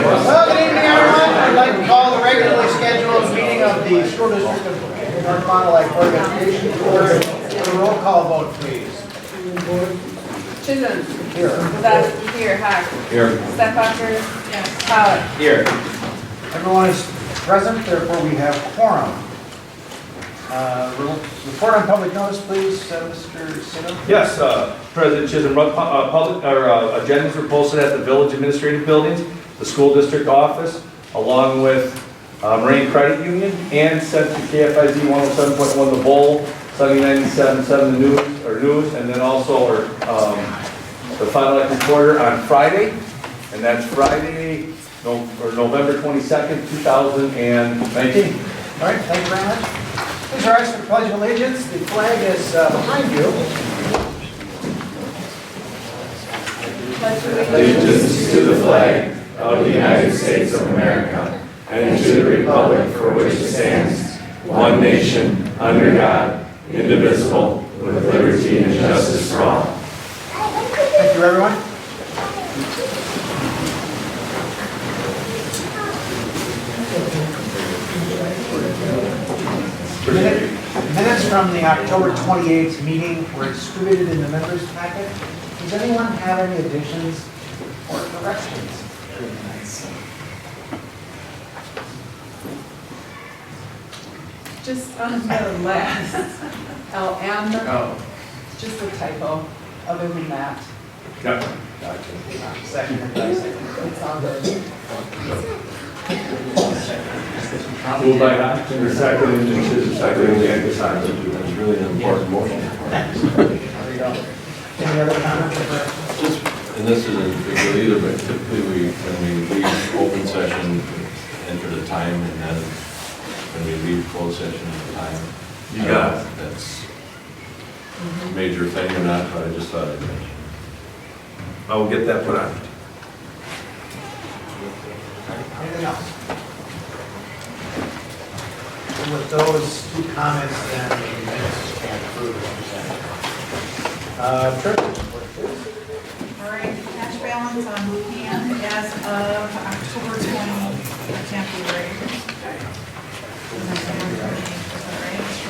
Well, good evening, everyone. I'd like to call the regularly scheduled meeting of the School District of North Fond du Lac Board of Education to order. A roll call vote, please. Chisholm. Here. Without here, Hack. Here. Stepbacher. Yes. Pollock. Here. Everyone is present, therefore we have quorum. Report on public notice, please, Mr. Sino. Yes, President Chisholm, agendas were posted at the village administrative buildings, the school district office, along with Marine Credit Union, and sent to KFIZ 107.1 The Bowl, 79.7 the news, and then also the Fond du Lac Reporter on Friday, and that's Friday, November 22nd, 2019. All right, thank you very much. Please rise for the Pledge of Allegiance. The flag is behind you. Allegiance to the flag of the United States of America and to the republic for which it stands, one nation, under God, indivisible, with liberty and justice for all. Thank you, everyone. Minutes from the October 28th meeting were distributed in the members' packet. Does anyone have any additions or corrections? Just on the last, LM, just a typo, other than that, Yep. Second. it's all good. Moved by Hack, and second, and Chisholm, second, and decided. That's really an important motion. There you go. Any other comments or corrections? Just, and this isn't big deal either, but typically when we leave open session, enter the time, and then when we leave closed session, the time. You got it. That's a major thing or not, but I just thought I'd mention. I will get that put on. Anything else? And with those two comments, then the minutes stand approved as presented. Trish? All right, cash balance on hand as of October 20, I can't be right.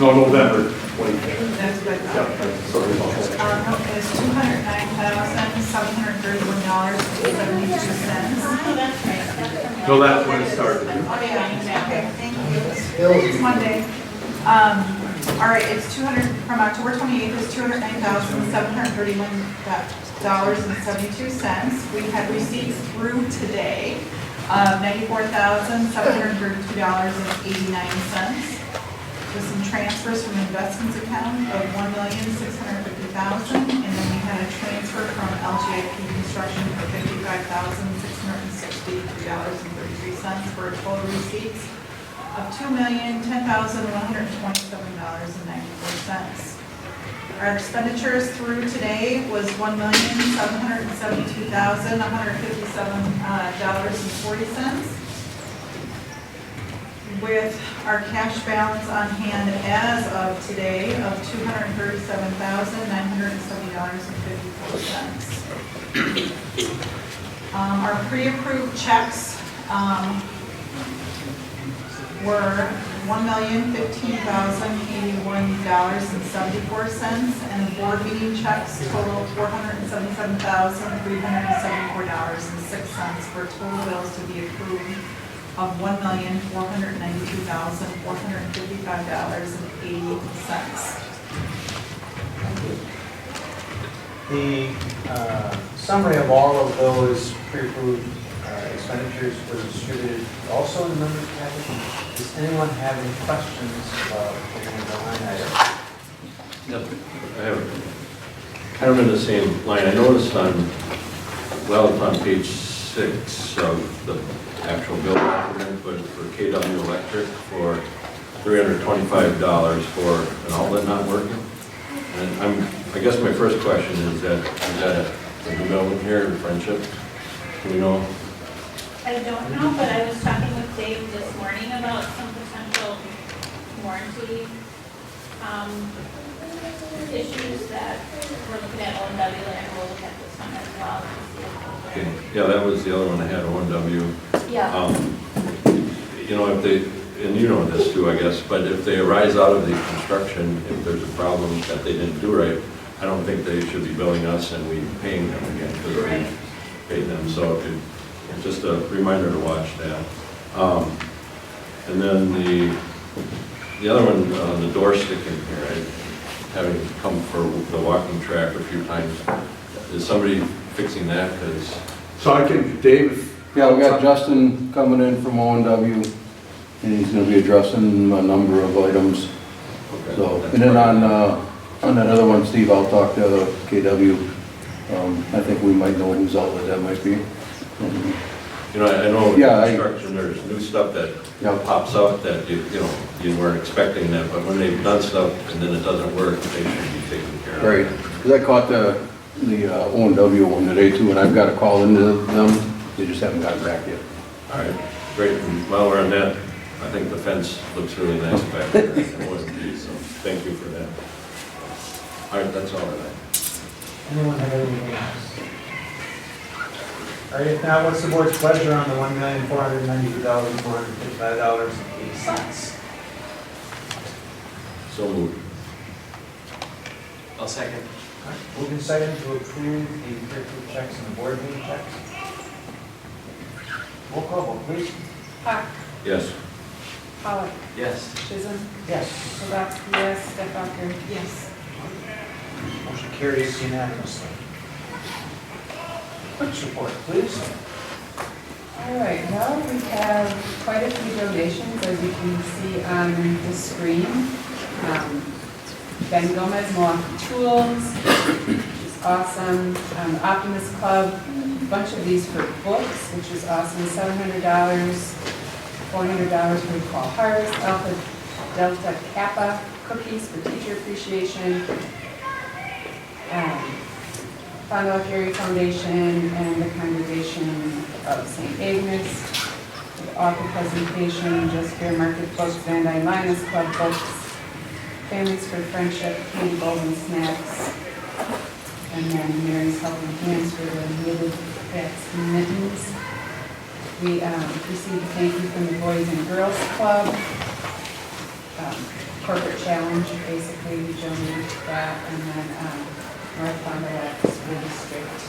No, November 25th. That's what I Yep, thought. sorry about that. It's $209,731.72. No, that's when it started. Oh, yeah, okay, thank you. It's Monday. All right, it's from October 28th, it's $209,731.72. We had receipts through today of $94,732.89. With some transfers from investments account of $1,650,000, and then we had a transfer from LGIP Construction for $55,663.33 for total receipts of $2,010,127.94. Our expenditures through today was $1,772,157.40. With our cash balance on hand as of today of $237,970.54. Our pre-approved checks were $1,015,081.74, and the board meeting checks totaled $477,374.06 for total bills to be approved of $1,492,455.80. The summary of all of those pre-approved expenditures was distributed also in the members' package. Does anyone have any questions about any of the line items? Yep. I have kind of in the same line. I noticed it's on page 6 of the actual bill document, but for KW Electric for $325 for an outlet not working. And I guess my first question is that a new building here in Friendship? Do we know? I don't know, but I was talking with Dave this morning about some potential warranty issues that we're looking at ONW, and we'll look at this one as well. Okay. Yeah, that was the other one I had, ONW. Yeah. You know, if they, and you know this too, I guess, but if they arise out of the construction, if there's a problem that they didn't do right, I don't think they should be billing us and we paying them again because we paid them. So it's just a reminder to watch that. And then the other one, the door sticking here, having come for the walking track a few times. Is somebody fixing that? Because So I can, Dave? Yeah, we got Justin coming in from O&W, and he's gonna be addressing a number of items. So, and then on that other one, Steve, I'll talk to KW. I think we might know whose outlet that might be. you know, I know Yeah, construction, there's new stuff that Yeah. pops up that you know, you weren't expecting that, but when they've done stuff and then it doesn't work, they should be taken care of. Right, because I caught the O&W one today too, and I've got a call into them, they just haven't gotten back yet. All right, great. And while we're on that, I think the fence looks really nice back there. So thank you for that. All right, that's all I have. Anyone have anything else? All right, if not, what's the board's pleasure on the $1,492,455.80? So moved. I'll second. All right, moving second to approve the pre-approved checks and the board meeting checks. Roll call vote, please. Hawk, Yes. Pollock, Yes. Chisholm, Yes. Kowalski, yes, Stefbacher. Yes. Motion carries unanimously. Clerk's report, please. All right, well, we have quite a few donations, as you can see on the screen. Ben Gomez, Milwaukee Tools, which is awesome. Optimist Club, a bunch of these for books, which is awesome. $700, $400 for Fall Harvest. Alpha Delta Kappa cookies for teacher appreciation. Fond Gary Foundation and the Congregation of St. Agnes. The author presentation, Just Fair Market Books, Van Dyne Linus Club Books. Families for Friendship, candy bowls and snacks. And then Mary's Helping Hands for the knitted bats and mittens. We received a thank you from the Boys and Girls Club. Corporate Challenge, basically, we donated that. And then North Fond du Lac School District,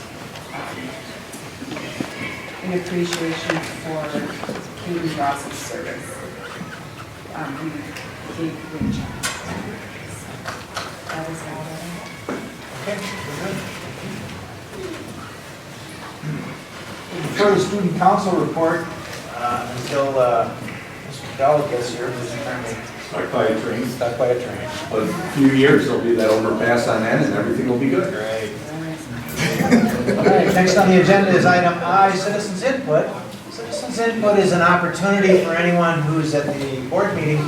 in appreciation for Katie Ross's service. We gave great job. That is all I have. Okay, we're good. For the student council report, until Mr. Dowell gets here, who's currently Stuck by a train. stuck by a train. A few years, there'll be that overpass on that and everything will be good. Great. All right, next on the agenda is item I, citizens input. Citizens input is an opportunity for anyone who's at the board meeting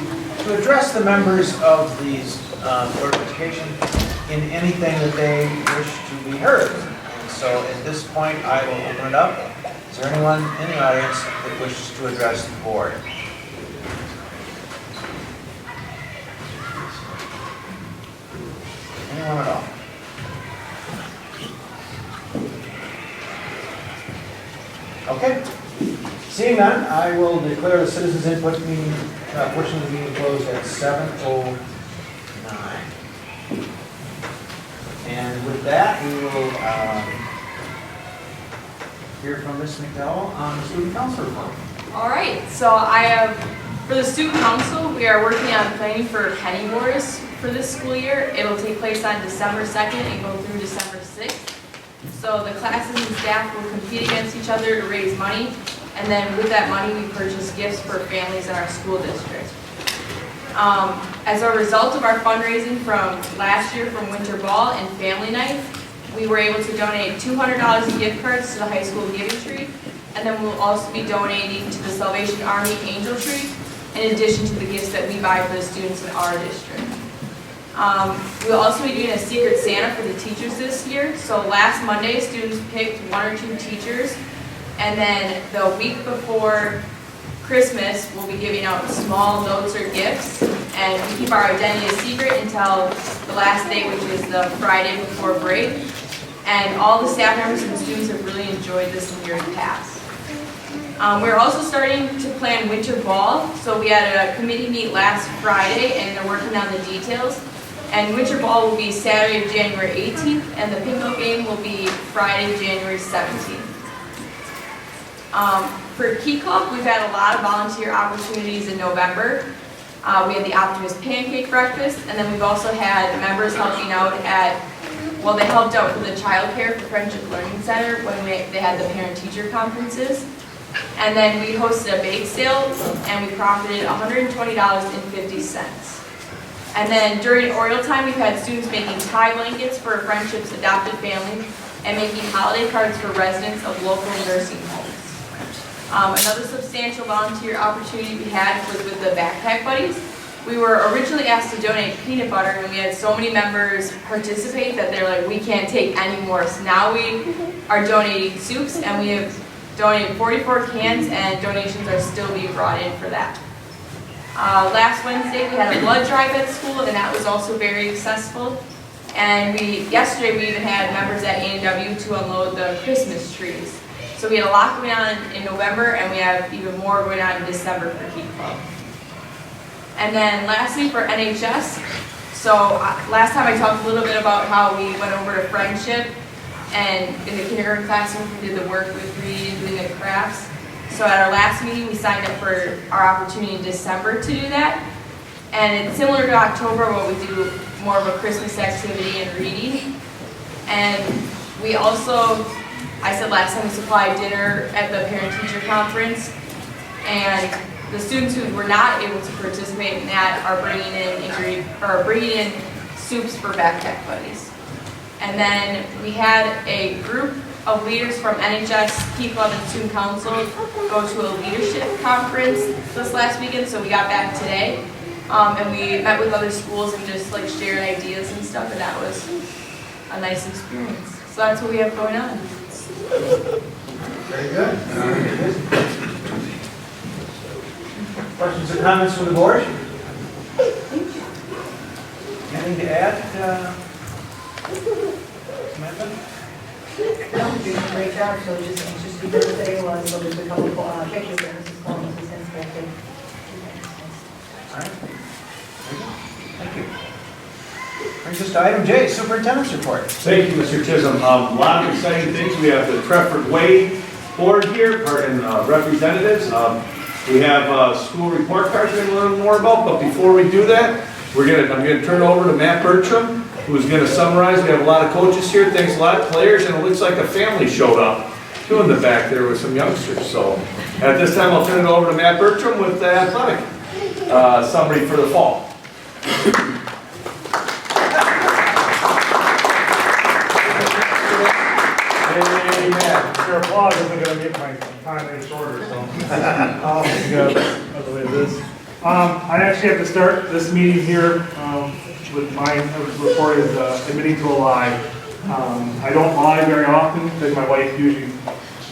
to address the members of the Board of Education in anything that they wish to be heard. And so at this point, I will open it up. Is there anyone in the audience that wishes to address the board? Anyone at all? Okay. Seeing none, I will declare the citizens input meeting, portion of the meeting closed at 7:09. And with that, we will hear from Ms. McDowell on the student council report. All right, so I have, for the student council, we are working on planning for Penny Wars for this school year. It will take place on December 2nd and go through December 6th. So the classes and staff will compete against each other to raise money, and then with that money, we purchase gifts for families in our school district. As a result of our fundraising from last year from Winter Ball and Family Night, we were able to donate $200 in gift cards to the high school Giving Tree, and then we'll also be donating to the Salvation Army Angel Tree, in addition to the gifts that we buy for the students in our district. We'll also be doing a Secret Santa for the teachers this year. So last Monday, students picked 1 or 2 teachers, and then the week before Christmas, we'll be giving out small notes or gifts, and we keep our identity a secret until the last day, which is the Friday before break. And all the staff members and students have really enjoyed this in years past. We're also starting to plan winter ball. So we had a committee meet last Friday and they're working on the details. And winter ball will be Saturday, January 18th, and the pickup game will be Friday, January 17th. For Key Club, we've had a lot of volunteer opportunities in November. We had the Optimist Pancake Breakfast, and then we've also had members helping out at, well, they helped out for the childcare for Friendship Learning Center when they had the parent-teacher conferences. And then we hosted a bake sale, and we profited $120.50. And then during oral time, we've had students making tie blankets for Friendship's adopted family and making holiday cards for residents of local nursing homes. Another substantial volunteer opportunity we had was with the Backpack Buddies. We were originally asked to donate peanut butter, and we had so many members participate that they're like, we can't take any more. So now we are donating soups, and we have donated 44 cans, and donations are still being brought in for that. Last Wednesday, we had a blood drive at school, and that was also very successful. And yesterday, we even had members at A&W to unload the Christmas trees. So we had a lot going on in November, and we have even more going on in December for Key Club. And then lastly, for NHS, so last time I talked a little bit about how we went over to Friendship, and in the kindergarten classroom, we did the work with reading and doing the crafts. So at our last meeting, we signed up for our opportunity in December to do that. And it's similar to October, where we do more of a Christmas activity and reading. And we also, I said last time, we supplied dinner at the parent-teacher conference. And the students who were not able to participate in that are bringing in soups for Backpack Buddies. And then we had a group of leaders from NHS, Key Club, and Student Council go to a leadership conference this last weekend, so we got back today. And we met with other schools and just like shared ideas and stuff, and that was a nice experience. So that's what we have going on. Very good. Questions or comments from the board? Anything to add, Samantha? No, you're doing a great job, so just anxious to be here today, so there's a couple of pictures that Mrs. Coleman has sent back in. All right. Thank you. Brings us to item J, Superintendent's Report. Thank you, Mr. Chisholm. A lot of exciting things. We have the Trefford Way board here, and representatives. We have school report cards we're going to learn more about, but before we do that, I'm going to turn it over to Matt Bertram, who's going to summarize. We have a lot of coaches here, thanks a lot, players, and it looks like a family showed up, too, in the back there with some youngsters. So at this time, I'll turn it over to Matt Bertram with the athletic summary for the fall. Your applause isn't going to make my time any shorter, so I'll go the way it is. I actually have to start this meeting here with my report is admitting to a lie. I don't lie very often because my wife usually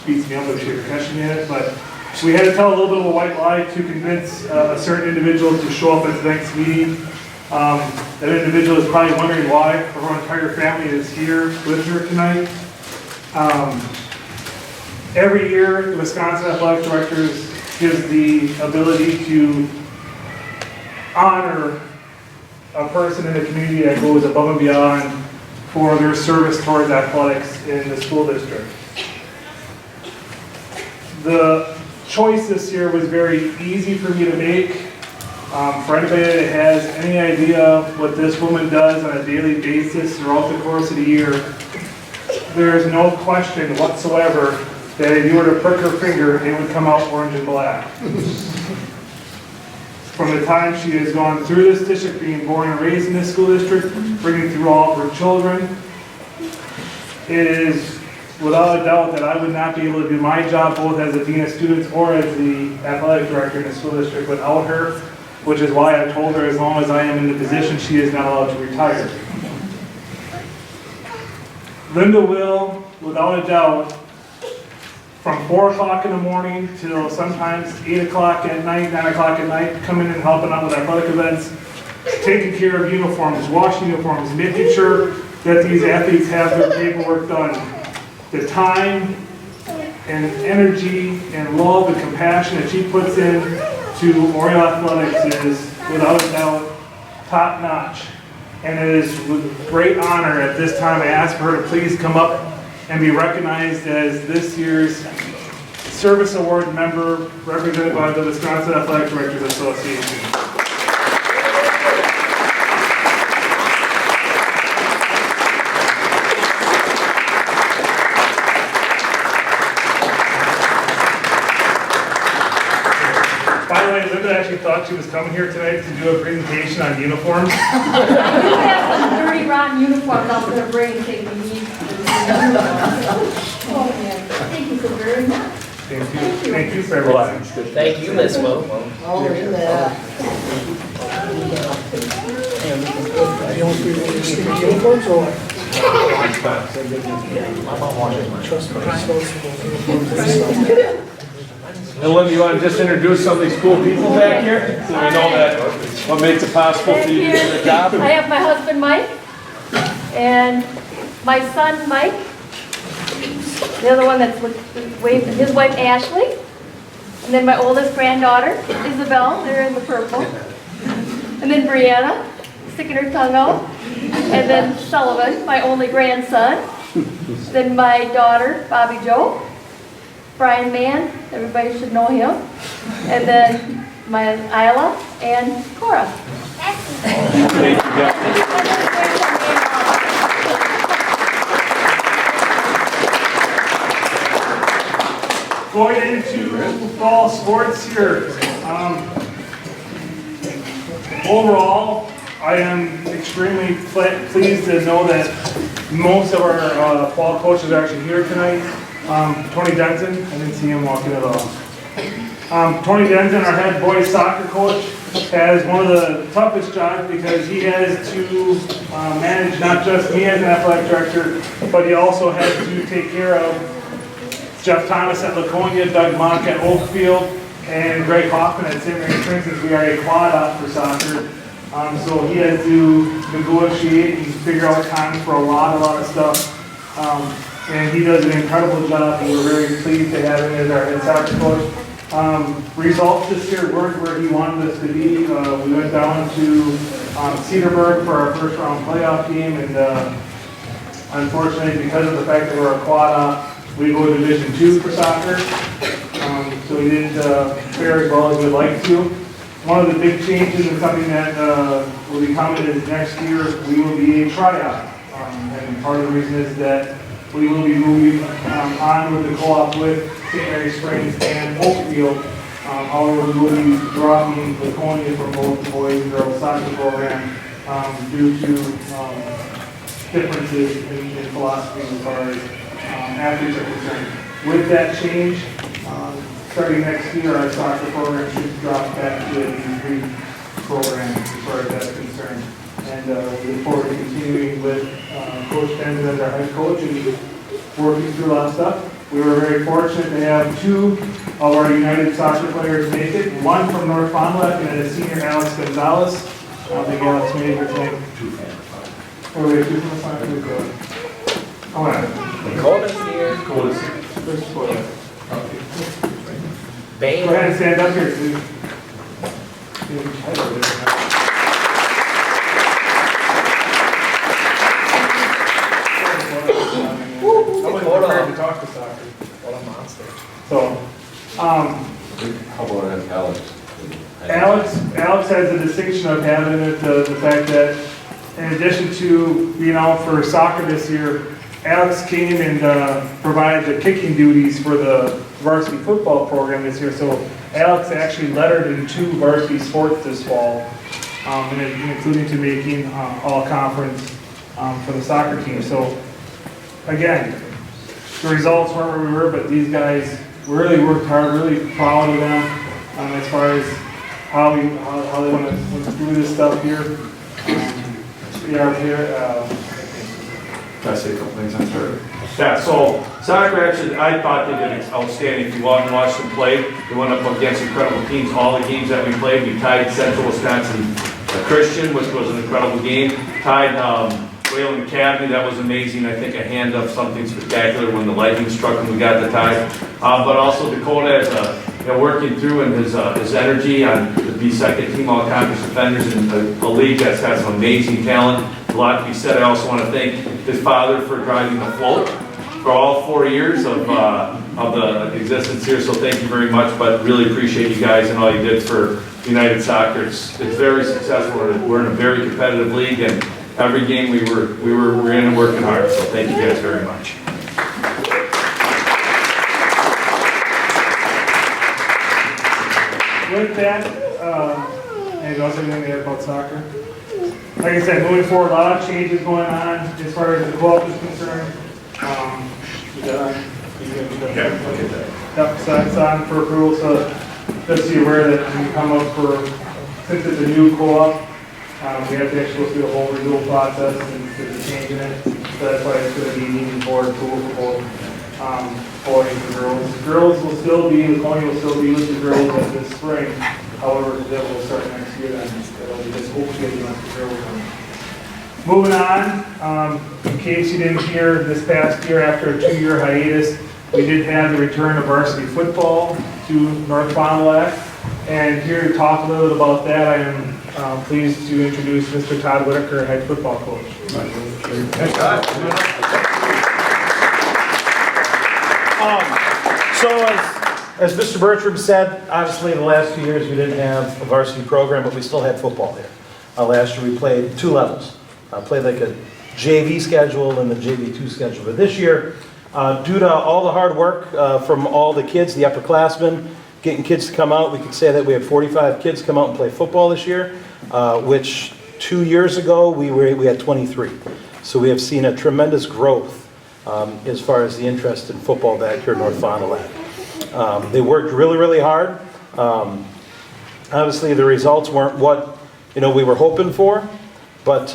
beats me up if she ever catches me in it, but we had to tell a little bit of a white lie to convince a certain individual to show up at tonight's meeting. That individual is probably wondering why her entire family is here with her tonight. Every year, the Wisconsin Athletic Directors gives the ability to honor a person in the community that goes above and beyond for their service towards athletics in the school district. The choice this year was very easy for me to make. For anybody that has any idea what this woman does on a daily basis throughout the course of the year, there is no question whatsoever that if you were to prick her finger, it would come out orange and black. From the time she has gone through this district, being born and raised in this school district, bringing through all of her children, it is without a doubt that I would not be able to do my job both as a dean of students or as the athletic director in the school district without her, which is why I told her as long as I am in the position, she is not allowed to retire. Linda will, without a doubt, from 4 o'clock in the morning till sometimes 8 o'clock at night, 9 o'clock at night, coming and helping out with athletic events, taking care of uniforms, washing uniforms, making sure that these athletes have their paperwork done. The time and energy and love and compassion that she puts in to Oriole Athletics is without a doubt top notch. And it is with great honor at this time I ask for her to please come up and be recognized as this year's Service Award member represented by the Wisconsin Athletic Directors Association. By the way, Linda actually thought she was coming here tonight to do a presentation on uniforms. I do have some dirty rotten uniforms I was gonna bring and take me. Oh, man, thank you so very much. Thank you for everything. Thank you, Ms. Will. Oh, in that. And Linda, you want to just introduce some of these cool people back here? So we know that what makes it possible for you to do the job? I have my husband Mike and my son Mike. The other one that's waving, his wife Ashley. And then my oldest granddaughter, Isabel, they're in the purple. And then Brianna, sticking her tongue out. And then Sullivan, my only grandson. Then my daughter, Bobby Joe. Brian Mann, everybody should know him. And then my Isla and Cora. Thank you, guys. Going into fall sports here. Overall, I am extremely pleased to know that most of our fall coaches are actually here tonight. Tony Denson, I didn't see him walking at all. Tony Denson, our head boys soccer coach, has one of the toughest jobs because he has to manage not just me as an athletic director, but he also has to take care of Jeff Thomas at Laconia, Doug Mock at Oakfield, and Greg Hoffman at St. Mary's Princeton. We are a quad op for soccer. So he has to negotiate and figure out time for a lot of stuff. And he does an incredible job, and we're very pleased to have him as our head soccer coach. Results this year weren't where he wanted us to be. We went down to Cedarburg for our first round playoff game, and unfortunately, because of the fact that we're a quad op, we go to Division II for soccer. So we didn't fare as well as we'd like to. One of the big changes and something that will be coming is next year we will be a tryout. And part of the reason is that we will be moving on with the co-op with St. Mary Springs and Oakfield. However, we will be dropping Laconia from both the boys and girls soccer program due to differences in philosophy as far as athletes are concerned. With that change, starting next year, our soccer program should drop back to a D3 program as far as that's concerned. And we look forward to continuing with Coach Denson as our head coach and working through a lot of stuff. We were very fortunate to have two of our United soccer players make it. One from North Fond du Lac and a senior, Alex Gonzalez. I think Alex made it tonight. Oh, we have two from the soccer group. Come on. Dakota's here. Dakota's here. First spoiler. Go Bain. ahead and stand up here, please. I wasn't prepared to talk to soccer. What a monster. So, How about Alex? Alex has the distinction of having it, the fact that in addition to being out for soccer this year, Alex came and provided the kicking duties for the varsity football program this year. So Alex actually lettered in 2 varsity sports this fall, including to making all conference for the soccer team. So again, the results weren't where we were, but these guys really worked hard, really proud of them as far as how they want to do this stuff here. Can I say a couple things? I'm sorry. Yeah, so soccer actually, I thought they did outstanding. If you walk and watch them play, they went up against incredible teams. All the games that we played, we tied Central Wisconsin Christian, which was an incredible game. Tied Wayland Academy, that was amazing. I think a hand up something spectacular when the lightning struck and we got the tie. But also Dakota as working through and his energy on the B2 team all conference defenders in a league that's got some amazing talent. A lot to be said. I also want to thank his father for driving the float for all 4 years of the existence here. So thank you very much. But really appreciate you guys and all you did for United Soccer. It's very successful. We're in a very competitive league, and every game we were in and working hard. So thank you guys very much. With that, anything else anything to add about soccer? Like I said, moving forward, a lot of changes going on as far as the co-op is concerned. Is that on? Yeah, I'll get that. Yep, so that's on for approval, so just be aware that when you come up for, since it's a new co-op, we have to actually go through the whole renewal process and there's a change in it. So that's why it's going to be needing board approval for both boys and girls. Girls will still be, Laconia will still be with the girls at this spring. However, that will start next year then. It'll be just hopefully getting the girls on. Moving on, in case you didn't hear, this past year after a 2-year hiatus, we did have the return of varsity football to North Fond du Lac. And here to talk a little bit about that, I am pleased to introduce Mr. Todd Whitaker, head football coach. So as Mr. Bertram said, obviously the last 2 years we didn't have a varsity program, but we still had football here. Last year we played 2 levels. Played like a JV schedule and the JV2 schedule. But this year, due to all the hard work from all the kids, the upperclassmen, getting kids to come out, we could say that we had 45 kids come out and play football this year, which 2 years ago we had 23. So we have seen a tremendous growth as far as the interest in football back here in North Fond du Lac. They worked really, really hard. Obviously the results weren't what we were hoping for, but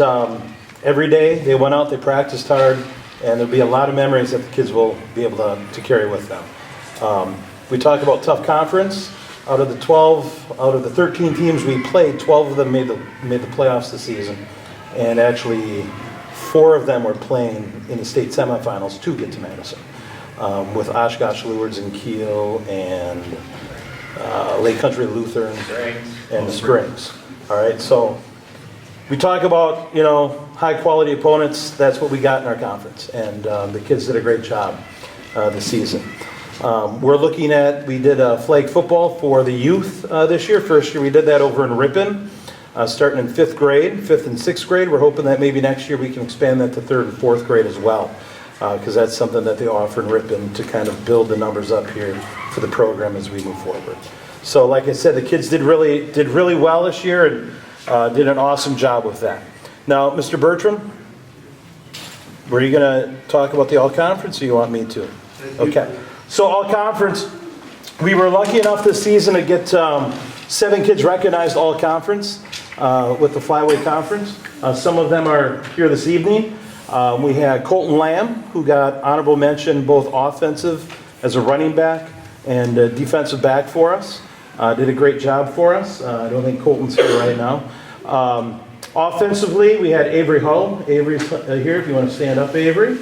every day they went out, they practiced hard, and there'll be a lot of memories that the kids will be able to carry with them. We talk about tough conference. Out of the 13 teams we played, 12 of them made the playoffs this season, and actually 4 of them were playing in the state semifinals to get to Madison, with Oshkosh Lourdes and Kiel and Lake Country Lutheran and the Springs. All right, so we talk about high quality opponents. That's what we got in our conference, and the kids did a great job this season. We did flag football for the youth this year. First year we did that over in Ripon, starting in 5th and 6th grade. We're hoping that maybe next year we can expand that to 3rd and 4th grade as well, because that's something that they offer in Ripon to kind of build the numbers up here for the program as we move forward. So like I said, the kids did really well this year and did an awesome job with that. Now, Mr. Bertram, were you going to talk about the all-conference, or you want me to? Okay. So all-conference, we were lucky enough this season to get 7 kids recognized all-conference with the Flyway Conference. Some of them are here this evening. We had Colton Lamb, who got honorable mention both offensive as a running back and defensive back for us. Did a great job for us. I don't think Colton's here right now. Offensively, we had Avery Hull. Avery's here if you want to stand up, Avery.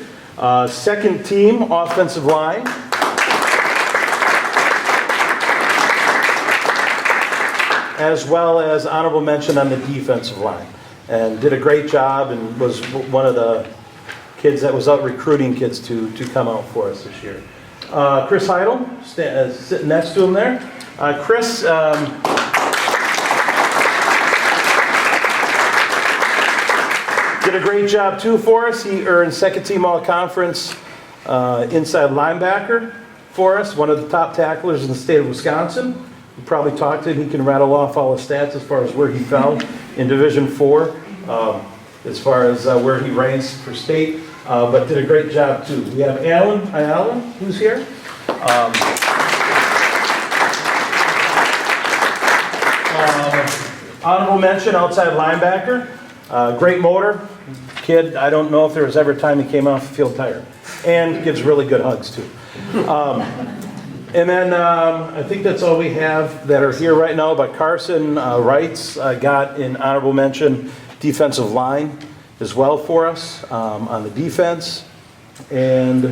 Second team offensive line. As well as honorable mention on the defensive line. And did a great job and was one of the kids that was out recruiting kids to come out for us this year. Chris Heidel, sitting next to him there. Chris did a great job too for us. He earned second team all-conference inside linebacker for us, one of the top tacklers in the state of Wisconsin. You probably talked to him. He can rattle off all the stats as far as where he fell in Division 4, as far as where he ranks for state, but did a great job too. We have Alan. Hi, Alan, who's here. Honorable mention, outside linebacker. Great motor. Kid, I don't know if there was ever a time he came off the field tired. And gives really good hugs too. And then I think that's all we have that are here right now. But Carson Wrights got an honorable mention defensive line. as well for us on the defense. And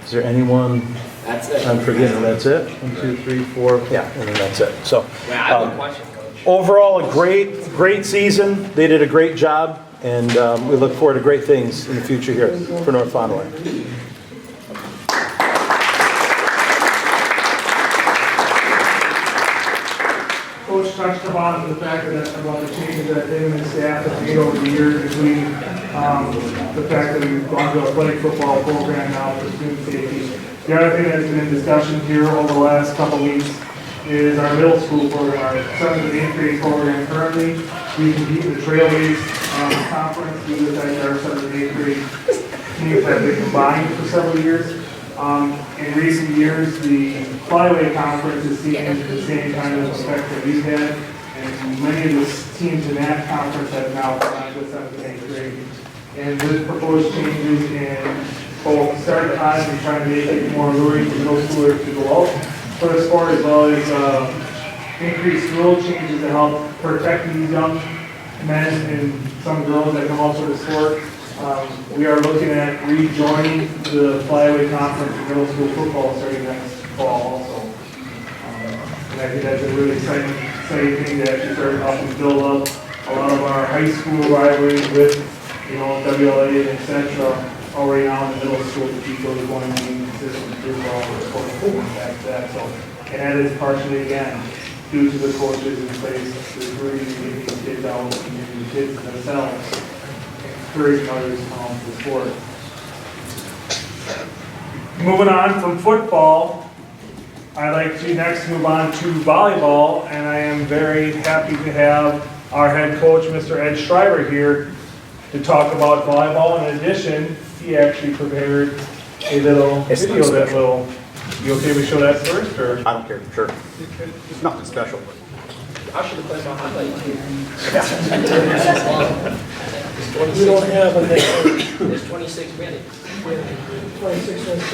is there anyone That's it. I'm forgetting? That's it? 1, 2, 3, 4. Yeah, and then that's it. So Well, I have a question, Coach. overall, a great season. They did a great job, and we look forward to great things in the future here for North Fauntleroy. Coach touched upon the fact about the changes that him and his staff have made over the years between the fact that we've gone to a flag football program now for student safety. The other thing that's been in discussion here over the last couple of weeks is our middle school program, our 7th and 8th grade program. Currently, we compete in the Trailways Conference. We look at our 7th and 8th grade teams have been combined for several years. In recent years, the Flyway Conference has seen the same kind of effect that we've had, and many of the teams in that conference have now gone to 7th and 8th grade. And with proposed changes in both start times and trying to make it more alluring for middle schoolers to go out for the sport, as well as increased rule changes to help protect these young men and some girls that come out for the sport. We are looking at rejoining the Flyway Conference in middle school football starting next fall also. And I think that's a really exciting thing to actually start helping build up a lot of our high school rivalries with, WLA, et cetera, already now in the middle school to keep those going and being consistent through all the sport back to that. So, and that is partially, again, due to the coaches in place, the really getting these kids out and getting the kids themselves, encouraging others to come to the sport. Moving on from football, I'd like to next move on to volleyball, and I am very happy to have our head coach, Mr. Ed Schreiber, here to talk about volleyball. In addition, he actually prepared a little video that will, you okay to show that first, or? I don't care, sure. It's nothing special. I should have played my highlight here. We don't have a next. There's 26 minutes. 26 minutes.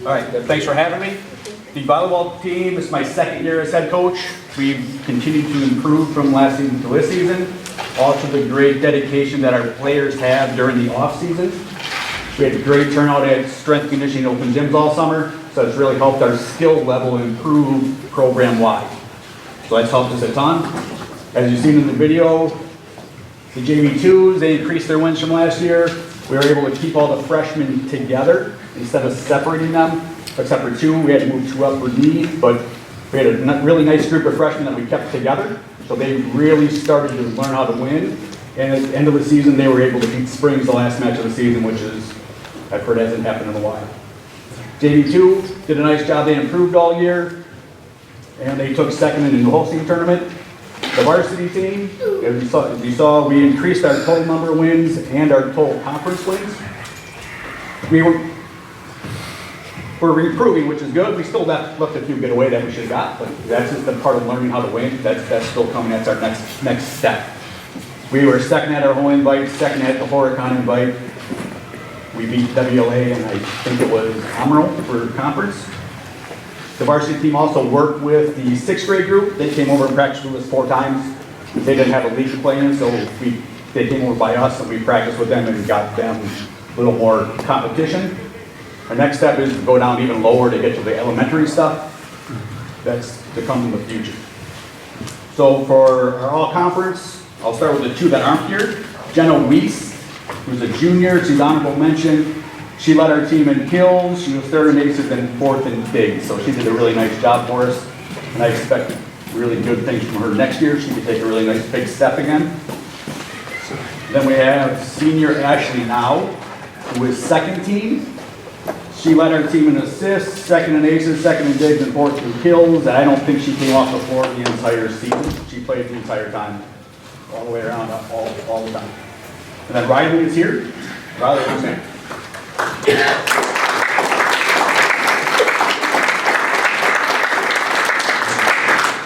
All right, thanks for having me. The volleyball team, this is my second year as head coach. We've continued to improve from last season to this season. Also the great dedication that our players have during the off season. We had a great turnout at strength conditioning open gyms all summer, so it's really helped our skill level improve program-wide. So that's helped us a ton. As you've seen in the video, the JV2s, they increased their wins from last year. We were able to keep all the freshmen together instead of separating them, except for two. We had to move two up for need, but we had a really nice group of freshmen that we kept together. So they really started to learn how to win. And at the end of the season, they were able to beat Springs the last match of the season, which is, I've heard hasn't happened in a while. JV2 did a nice job. They improved all year. and they took second in the whole team tournament. The varsity team, as you saw, we increased our total number of wins and our total conference wins. We're improving, which is good. We still left a few get away that we should have got, but that's just a part of learning how to win. That's still coming. That's our next step. We were second at our home invite, second at the Horicon invite. We beat WLA and I think it was Amro for conference. The varsity team also worked with the 6th grade group. They came over and practiced with us 4 times. They didn't have a league to play in, so they came over by us and we practiced with them and got them a little more competition. Our next step is to go down even lower to get to the elementary stuff. That's to come in the future. So for our all-conference, I'll start with the 2 that aren't here. Jenna Weiss, who's a junior, she's honorable mention. She led our team in kills, she was 3rd in aces and 4th in digs, so she did a really nice job for us. And I expect really good things from her next year. She could take a really nice big step again. Then we have senior Ashley Now, who is 2nd team. She led our team in assists, 2nd in aces, 2nd in digs, and 4th in kills. And I don't think she came off the floor the entire season. She played the entire time, all the way around, all the time. And then Riley is here. Riley, what's your name?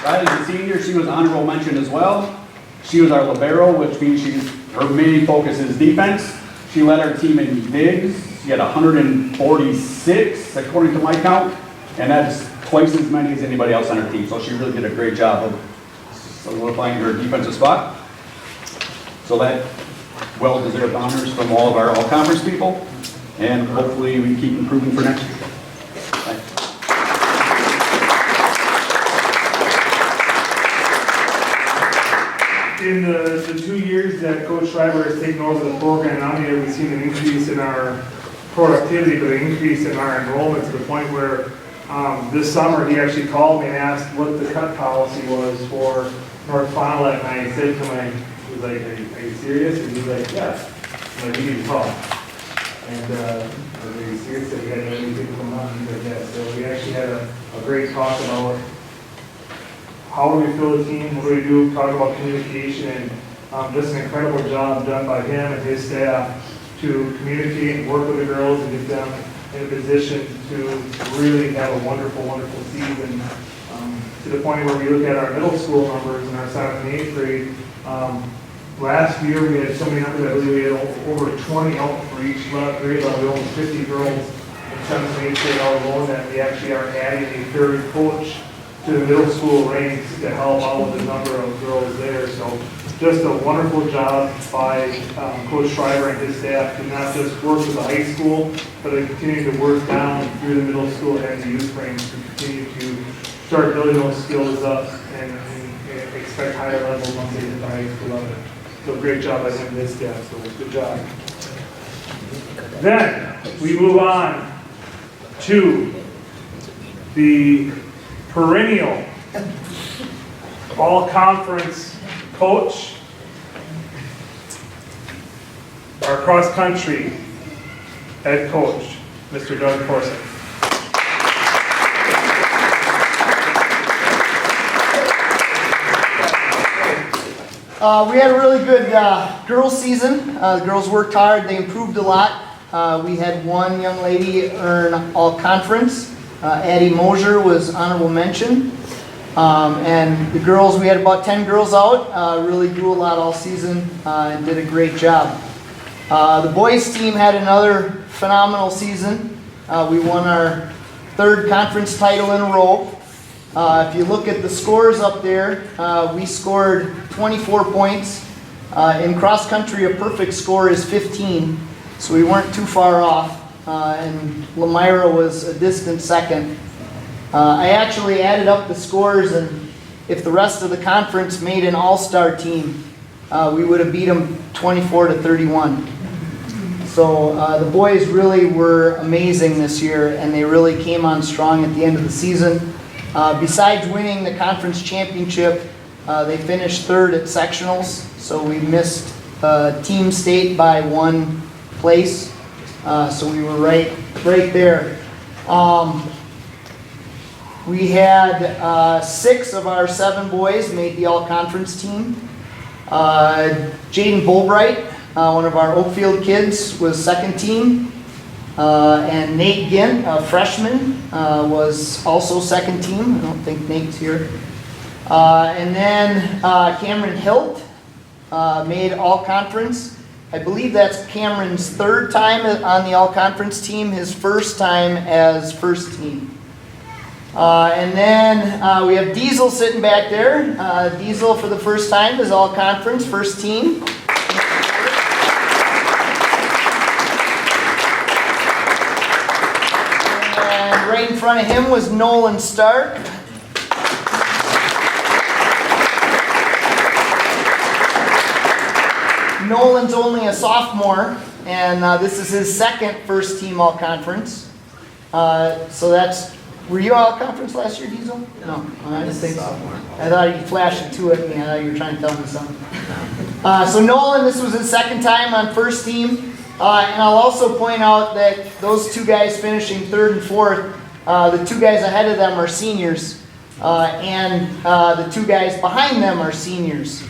Riley's a senior. She was honorable mention as well. She was our libero, which means her main focus is defense. She led our team in digs. She had 146, according to my count, and that's twice as many as anybody else on her team. So she really did a great job of solidifying her defensive spot. So that well-deserved honors from all of our all-conference people, and hopefully we keep improving for next year. Thanks. In the 2 years that Coach Schreiber has taken over the program, not only have we seen an increase in our productivity, but an increase in our enrollment to the point where this summer he actually called me and asked what the cut policy was for North Fond du Lac, and I said to him, he was like, are you serious? And he's like, yes. I'm like, we need to talk. And I was like, are you serious? That we had anything come on? He's like, yes. So we actually had a great talk about how do we fill the team, what do we do, talk about communication, and just an incredible job done by him and his staff to communicate and work with the girls and get them in a position to really have a wonderful, wonderful season. To the point where we look at our middle school numbers in our 7th and 8th grade, last year we had so many numbers, I believe we had over 20 out for each grade level, almost 50 girls in 7th and 8th grade all alone, that we actually are adding a 3rd coach to the middle school ranks to help out with the number of girls there. So just a wonderful job by Coach Schreiber and his staff to not just work with the high school, but to continue to work down through the middle school and the youth ranks to continue to start building those skills up and expect higher levels once they hit the high school level. So great job by him and his staff, so good job. Then we move on to the perennial all-conference coach, our cross-country head coach, Mr. Doug Corson. We had a really good girls season. The girls worked hard. They improved a lot. We had one young lady earn all-conference. Addie Mosier was honorable mention. And the girls, we had about 10 girls out, really grew a lot all season and did a great job. The boys team had another phenomenal season. We won our 3rd conference title in a row. If you look at the scores up there, we scored 24 points. In cross country, a perfect score is 15, so we weren't too far off. And Lamira was a distant second. I actually added up the scores, and if the rest of the conference made an all-star team, we would have beat them 24-31. So the boys really were amazing this year, and they really came on strong at the end of the season. Besides winning the conference championship, they finished 3rd at sectionals, so we missed team state by 1 place. So we were right there. We had 6 of our 7 boys made the all-conference team. Jaden Bulbright, one of our Oakfield kids, was second team. And Nate Gint, a freshman, was also second team. I don't think Nate's here. And then Cameron Hilt made all-conference. I believe that's Cameron's 3rd time on the all-conference team, his first time as first team. And then we have Diesel sitting back there. Diesel for the first time is all-conference, first team. And right in front of him was Nolan Stark. Nolan's only a sophomore, and this is his 2nd first team all-conference. So that's, were you all-conference last year, Diesel? No, I didn't think so. I thought you flashed it 2 at me. I thought you were trying to tell me something. So Nolan, this was his 2nd time on first team. And I'll also point out that those 2 guys finishing 3rd and 4th, the 2 guys ahead of them are seniors, and the 2 guys behind them are seniors.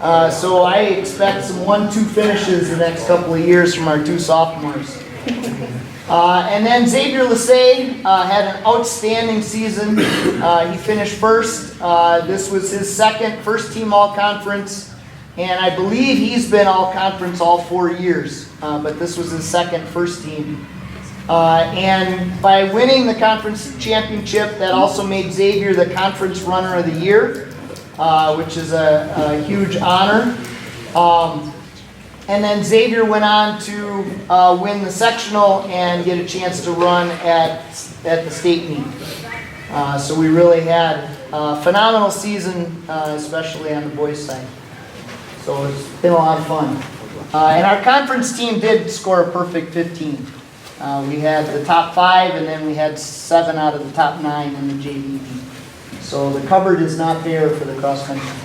So I expect some 1-2 finishes the next couple of years from our 2 sophomores. And then Xavier Lassay had an outstanding season. He finished 1st. This was his 2nd first team all-conference, and I believe he's been all-conference all 4 years. But this was his 2nd first team. And by winning the conference championship, that also made Xavier the conference runner of the year, which is a huge honor. And then Xavier went on to win the sectional and get a chance to run at the state meet. So we really had a phenomenal season, especially on the boys' side. So it's been a lot of fun. And our conference team did score a perfect 15. We had the top 5, and then we had 7 out of the top 9 in the JV meet. So the cupboard is not bare for the cross-country team.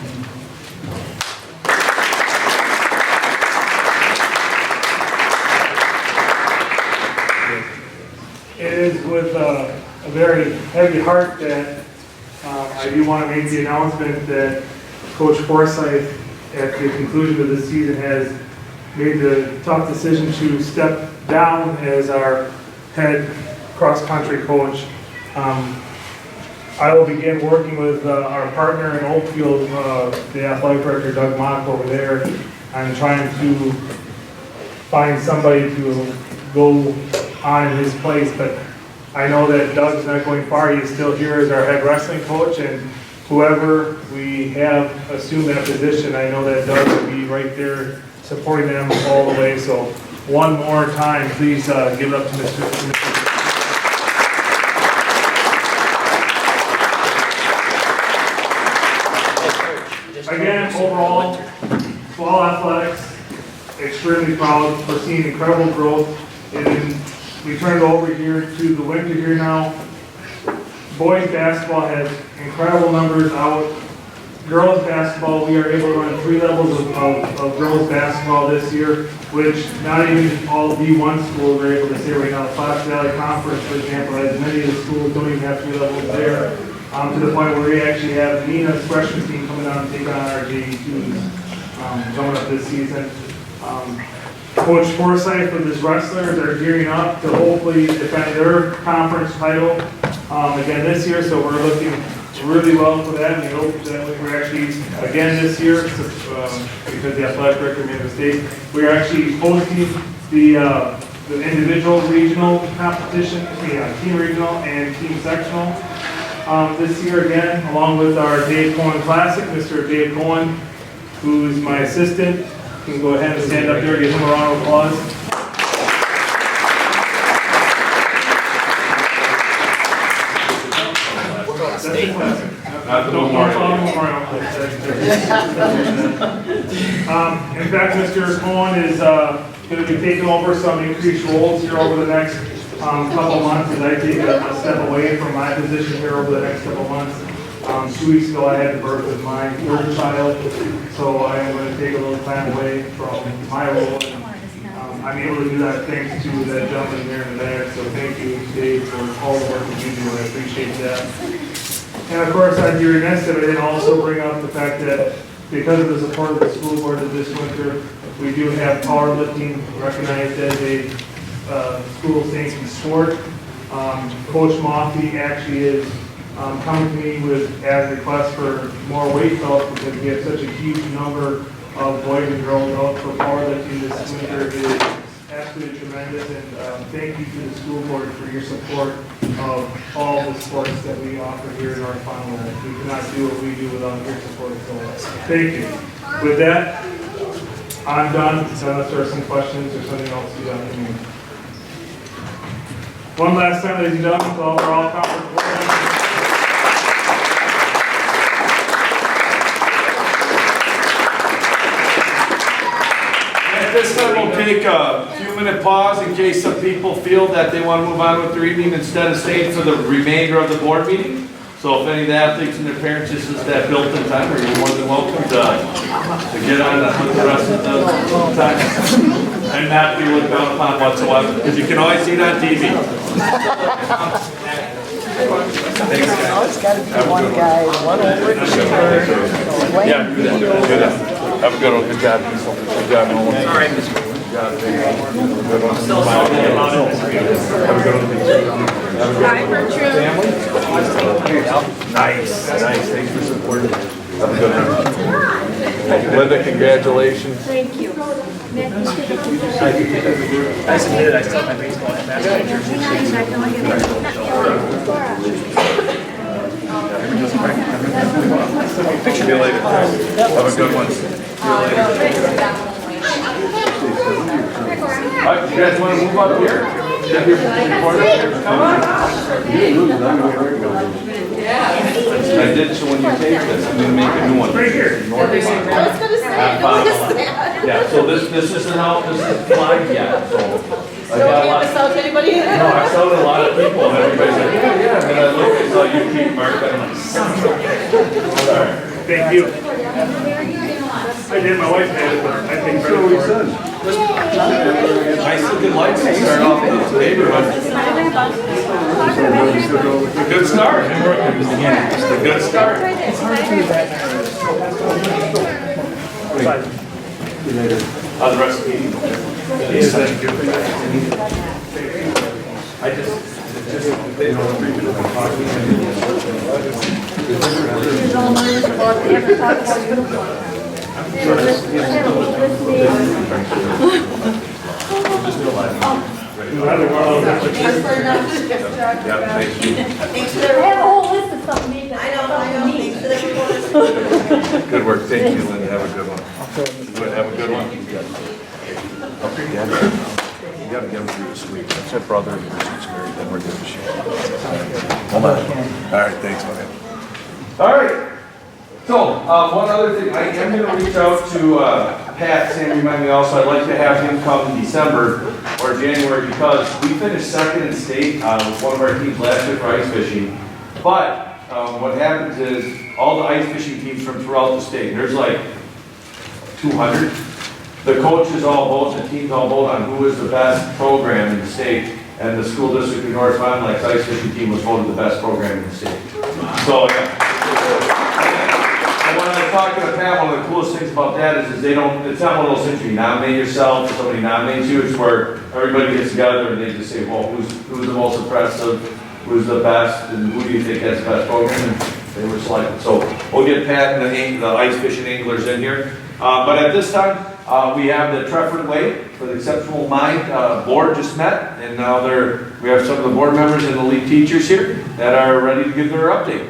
It is with a very heavy heart that I do want to make the announcement that Coach Forsyth, at the conclusion of the season, has made the tough decision to step down as our head cross-country coach. I will begin working with our partner in Oakfield, the athletic director Doug Mock over there, on trying to find somebody to go on in his place. But I know that Doug's not going far. He's still here as our head wrestling coach, and whoever we have assume that position, I know that Doug will be right there supporting them all the way. So one more time, please give it up to Mr. Again, overall, fall athletics, extremely proud. We're seeing incredible growth. And we turn it over here to the winter here now. Boys basketball has incredible numbers out. Girls basketball, we are able to run 3 levels of girls basketball this year, which not even all D1 schools are able to say right now. Fox Valley Conference, for example, has many of the schools don't even have 3 levels there. To the point where we actually have Nina's freshman team coming out and taking on our JV2s coming up this season. Coach Forsyth with his wrestlers are gearing up to hopefully defend their conference title again this year, so we're looking really well for that, and we hope that we're actually, again this year, because the athletic director made a mistake, we are actually hosting the individual regional competition, team regional and team sectional this year again, along with our Dave Cohen Classic. Mr. Dave Cohen, who is my assistant, you can go ahead and stand up there, give him a round of applause. In fact, Mr. Cohen is going to be taking over some increased roles here over the next couple months as I take a step away from my position here over the next couple months. 2 weeks ago I had the birth of my 3rd child, so I am going to take a little time away from my role. I'm able to do that thanks to that gentleman here in the back. So thank you, Dave, for all the work that you do. I appreciate that. And of course, I'd be remiss if I didn't also bring up the fact that because of the support of the school board this winter, we do have powerlifting recognized as a school safety sport. Coach Moffey actually is coming to me as a request for more weight belts because we have such a huge number of boys and girls out for powerlifting this winter. It is absolutely tremendous, and thank you to the school board for your support of all the sports that we offer here in our final. We cannot do what we do without your support, so thank you. With that, I'm done, unless there are some questions or something else you got for me. One last time, ladies and gentlemen, to all our all-conference board members. At this time, we'll take a few-minute pause in case some people feel that they want to move on with their evening instead of staying for the remainder of the board meeting. So if any of the athletes and their parents, this is that built-in timer, you're more than welcome to get on with the rest of the time and not be looked down upon whatsoever, because you can always see it on TV. Thanks, guys. It's gotta be one guy, one over here. Yeah, do that. Have a good one. Good job. Good job, Nolan. All right. Good job, Dave. Have a good one. Have a good one. Family? Nice. Thanks for supporting. Have a good one. Linda, congratulations. Thank you. I submitted, I still have my baseball and basketball See you later. Have a good one. All right, you guys want to move up here? Get your corner. Come on. I did, so when you take this, I'm going to make a new one. Right here. I was gonna say, what is that? Yeah, so this isn't out, this is live yet, so. I Don't got a lot. hand this out to anybody? No, I sold a lot of people, and everybody's like, yeah, and then I look, I saw you keep Mark, and I'm like, sorry. Thank you. I did, my wife had it, but I think credit for it. Nice looking lights to start off in this neighborhood. It's a good start. It's a good start. How's the rest of the meeting? I just, they don't agree with I have a whole list of stuff to make. I know, thanks for the report. Good work, thank you, Linda, have a good one. Good, have a good one. You gotta get them through this week. I said brother, it's very, then we're good to share. Hold on. All right, thanks, man. All right. So, one other thing, I am gonna reach out to Pat, Sam remind me also, I'd like to have him come December or January because we finished second in state with one of our teams last year for ice fishing. But what happens is all the ice fishing teams from throughout the state, there's like 200. The coaches all vote, the teams all vote on who is the best program in the state, and the school district of North Fond du Lac's ice fishing team was voted the best program in the state. So, yeah. And when I was talking to Pat, one of the coolest things about that is they don't, it's not one of those things where you nominate yourself, somebody nominates you, it's where everybody gets together and they just say, well, who's the most impressive, who's the best, and who do you think has the best program, and they were selected. So we'll get Pat and the ice fishing anglers in here. But at this time, we have the Trefford Way for the Exceptional Mind board just met, and now we have some of the board members and the lead teachers here that are ready to give their update.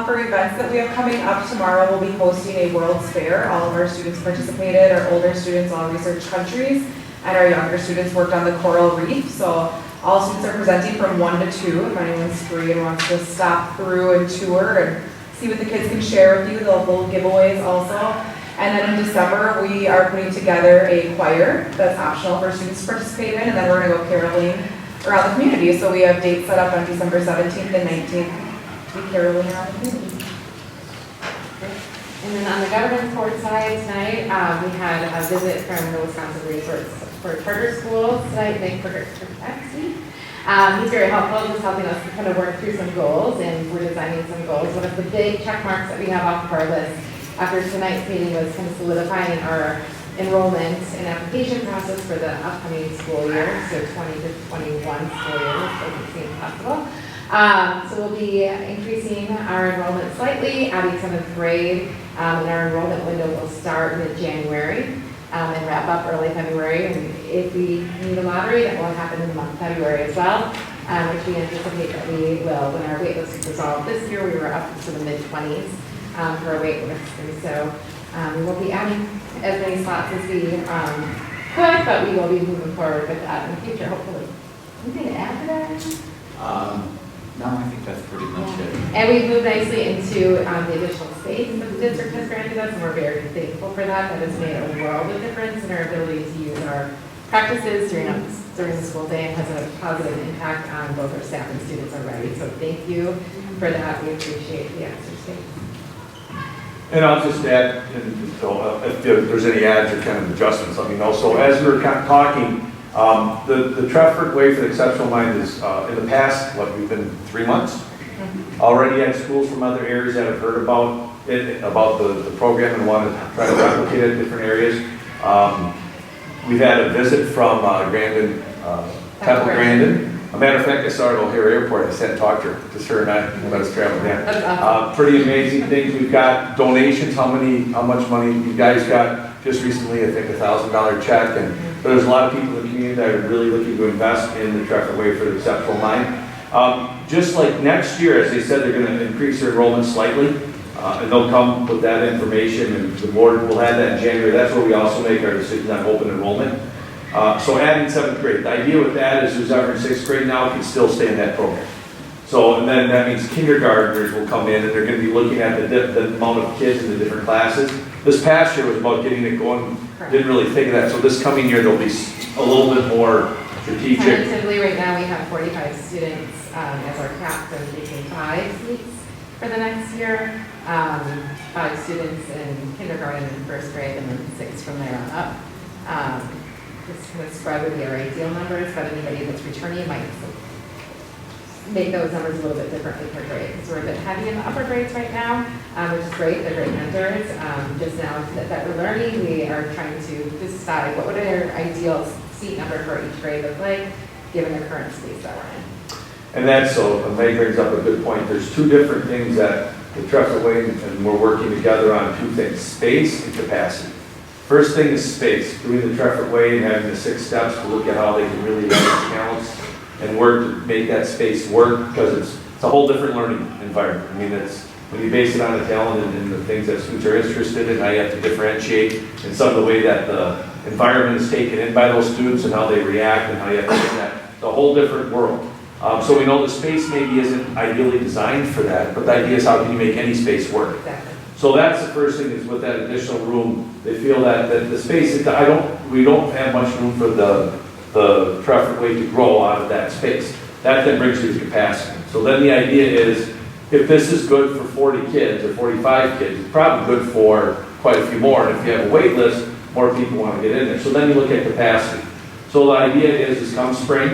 For events that we have coming up tomorrow, we'll be hosting a World's Fair. All of our students participated, our older students all researched countries, and our younger students worked on the coral reef. So all students are presenting from 1 to 2. If anyone's free and wants to stop through and tour and see what the kids can share with you, they'll hold giveaways also. And then in December, we are putting together a choir that's optional for students to participate in, and then we're going to go caroling around the community. So we have dates set up on December 17th and 19th. We caroling around the community. And then on the government support side tonight, we had a visit from the Wisconsin Resource for Charter Schools tonight, Nick Perkowski. He's very helpful, just helping us to kind of work through some goals, and we're designing some goals. One of the big check marks that we have off of our list after tonight's meeting was kind of solidifying our enrollment and application process for the upcoming school year, so 20 to 21 school year, which doesn't seem possible. So we'll be increasing our enrollment slightly, adding 7th grade, and our enrollment window will start mid-January and wrap up early February. And if we need a lottery, that will happen in the month of February as well, which we anticipate that we will. When our wait list was resolved this year, we were up to the mid-20s for a wait list, and so we won't be adding as many slots as we could, but we will be moving forward with that in the future, hopefully. Anything to add to that? No, I think that's pretty much it. And we've moved nicely into the additional space that the district has granted us, and we're very thankful for that. That has made a world of difference in our ability to use our practices during the school day, and has a positive impact on both our staff and students already. So thank you for that. We appreciate the extra space. And I'll just add, if there's any adds or kind of adjustments, let me know. So as we were kind of talking, the Trefford Way for the Exceptional Mind is, in the past, we've been 3 months. Already had schools from other areas that have heard about it, about the program, and want to try to replicate it in different areas. We've had a visit from Grandin, Temple Grandin. A matter of fact, I saw her at O'Hare Airport. I sat and talked to her, just her and I, let us travel down. Pretty amazing things. We've got donations. How much money you guys got just recently? I think $1,000 check, and there's a lot of people in the community that are really looking to invest in the Trefford Way for the Exceptional Mind. Just like next year, as they said, they're going to increase their enrollment slightly, and they'll come with that information, and the board will have that in January. That's where we also make our decisions on open enrollment. So adding 7th grade. The idea with that is who's ever in 6th grade now can still stay in that program. So, and then that means kindergartners will come in, and they're going to be looking at the amount of kids in the different classes. This past year was about getting it going. Didn't really think of that. So this coming year, there'll be a little bit more strategic. Tentatively, right now, we have 45 students as our cap, and taking 5 seats for the next year. 5 students in kindergarten and 1st grade, and then 6 from there on up. This kind of spread would be our ideal numbers, but anybody that's returning might make those numbers a little bit differently per grade. Because we're a bit heavy in the upper grades right now, which is great. They're great mentors. Just now that we're learning, we are trying to decide what would our ideal seat number for each grade look like, given the current space that we're in. And that's, so May brings up a good point. There's 2 different things that the Trefford Way, and we're working together on 2 things, space and capacity. First thing is space, doing the Trefford Way and having the 6 steps to look at how they can really leverage talents and work to make that space work, because it's a whole different learning environment. I mean, it's when you base it on the talent and the things that students are interested in, how you have to differentiate, and some of the way that the environment is taken in by those students and how they react, and how you have to get that, it's a whole different world. So we know the space maybe isn't ideally designed for that, but the idea is how can you make any space work? Exactly. So that's the first thing, is with that additional room, they feel that the space, we don't have much room for the Trefford Way to grow out of that space. That then brings you to capacity. So then the idea is, if this is good for 40 kids or 45 kids, it's probably good for quite a few more. And if you have a wait list, more people want to get in there. So then you look at capacity. So the idea is come spring,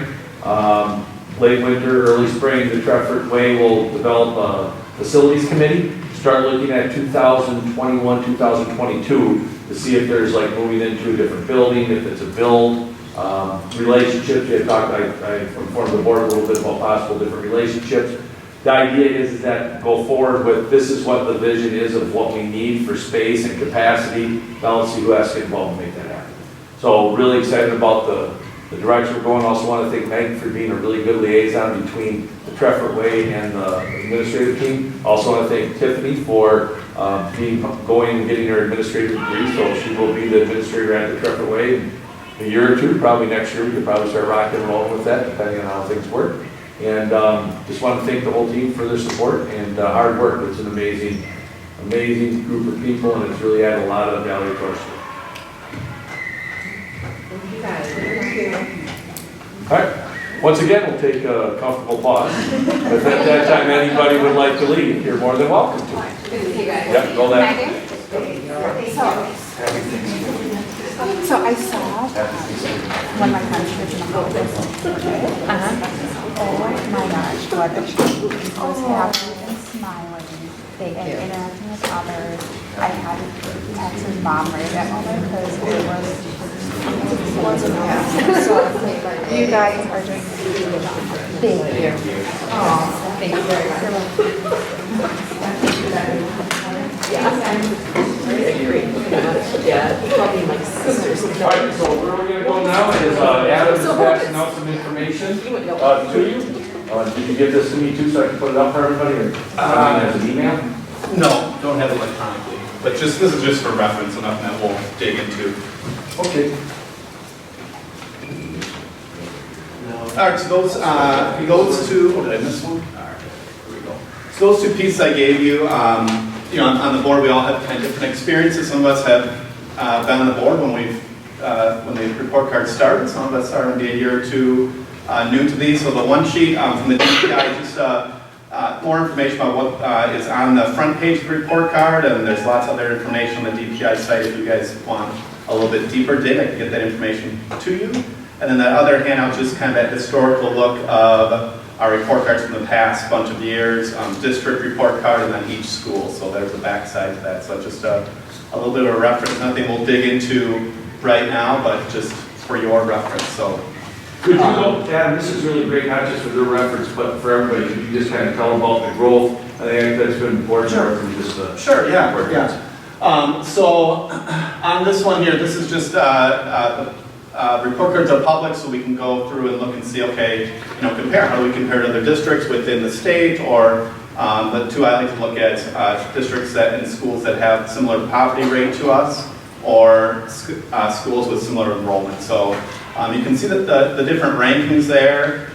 late winter, early spring, the Trefford Way will develop a facilities committee, start looking at 2021, 2022 to see if there's like moving into a different building, if it's a build, relationships. I informed the board a little bit about possible different relationships. The idea is that go forward with, this is what the vision is of what we need for space and capacity. Now let's see who has to get involved and make that happen. So really excited about the direction we're going. Also want to thank Meg for being a really good liaison between the Trefford Way and the administrative team. Also want to thank Tiffany for going and getting her administrative degree. So she will be the administrator at the Trefford Way in a year or 2. Probably next year we could probably start rocking and rolling with that, depending on how things work. And just want to thank the whole team for their support and hard work. It's an amazing group of people, and it's really added a lot of value to our school. Thank you guys. Thank you. All right. Once again, we'll take a comfortable pause. If at that time anybody would like to leave, you're more than welcome to. Good to see you guys. Yep, go that. So I saw when my friends were in the office. Oh my gosh, what a change. I was happy and smiling. And interacting with others. I had to text his mom right at that moment because it wasn't happening. So you guys are doing a really good job. Thank you. Oh, thank you very Yeah, he called me my sisters. All right, so where we're gonna go now is Adam is passing out some information to you. Did you give this to me too, so I can put it up for everybody, or as an email? No, don't have it electronically, but this is just for reference, so nothing that we'll dig into. Okay. All right, so those two, oh, did I miss one? All right, here we go. So those two pieces I gave you, on the board, we all have kind of different experiences. Some of us have been on the board when the report cards started. Some of us are maybe a year or two new to these. So the one sheet from the DPI, just more information about what is on the front page of the report card, and there's lots of other information on the DPI site if you guys want a little bit deeper dig. I can get that information to you. And then that other handout, just kind of that historical look of our report cards from the past bunch of years, district report card, and then each school. So there's a back side to that. So just a little bit of a reference. Nothing we'll dig into right now, but just for your reference. So. Could you go, Adam, this is really great, not just for your reference, but for everybody. Could you just kind of tell about the growth? I think that's been important. Sure. From just the Sure, yeah. So on this one here, this is just report cards are public, so we can go through and look and see, okay, compare. How do we compare to other districts within the state, or the two I like to look at, districts and schools that have similar poverty rate to us, or schools with similar enrollment. So you can see that the different rankings there.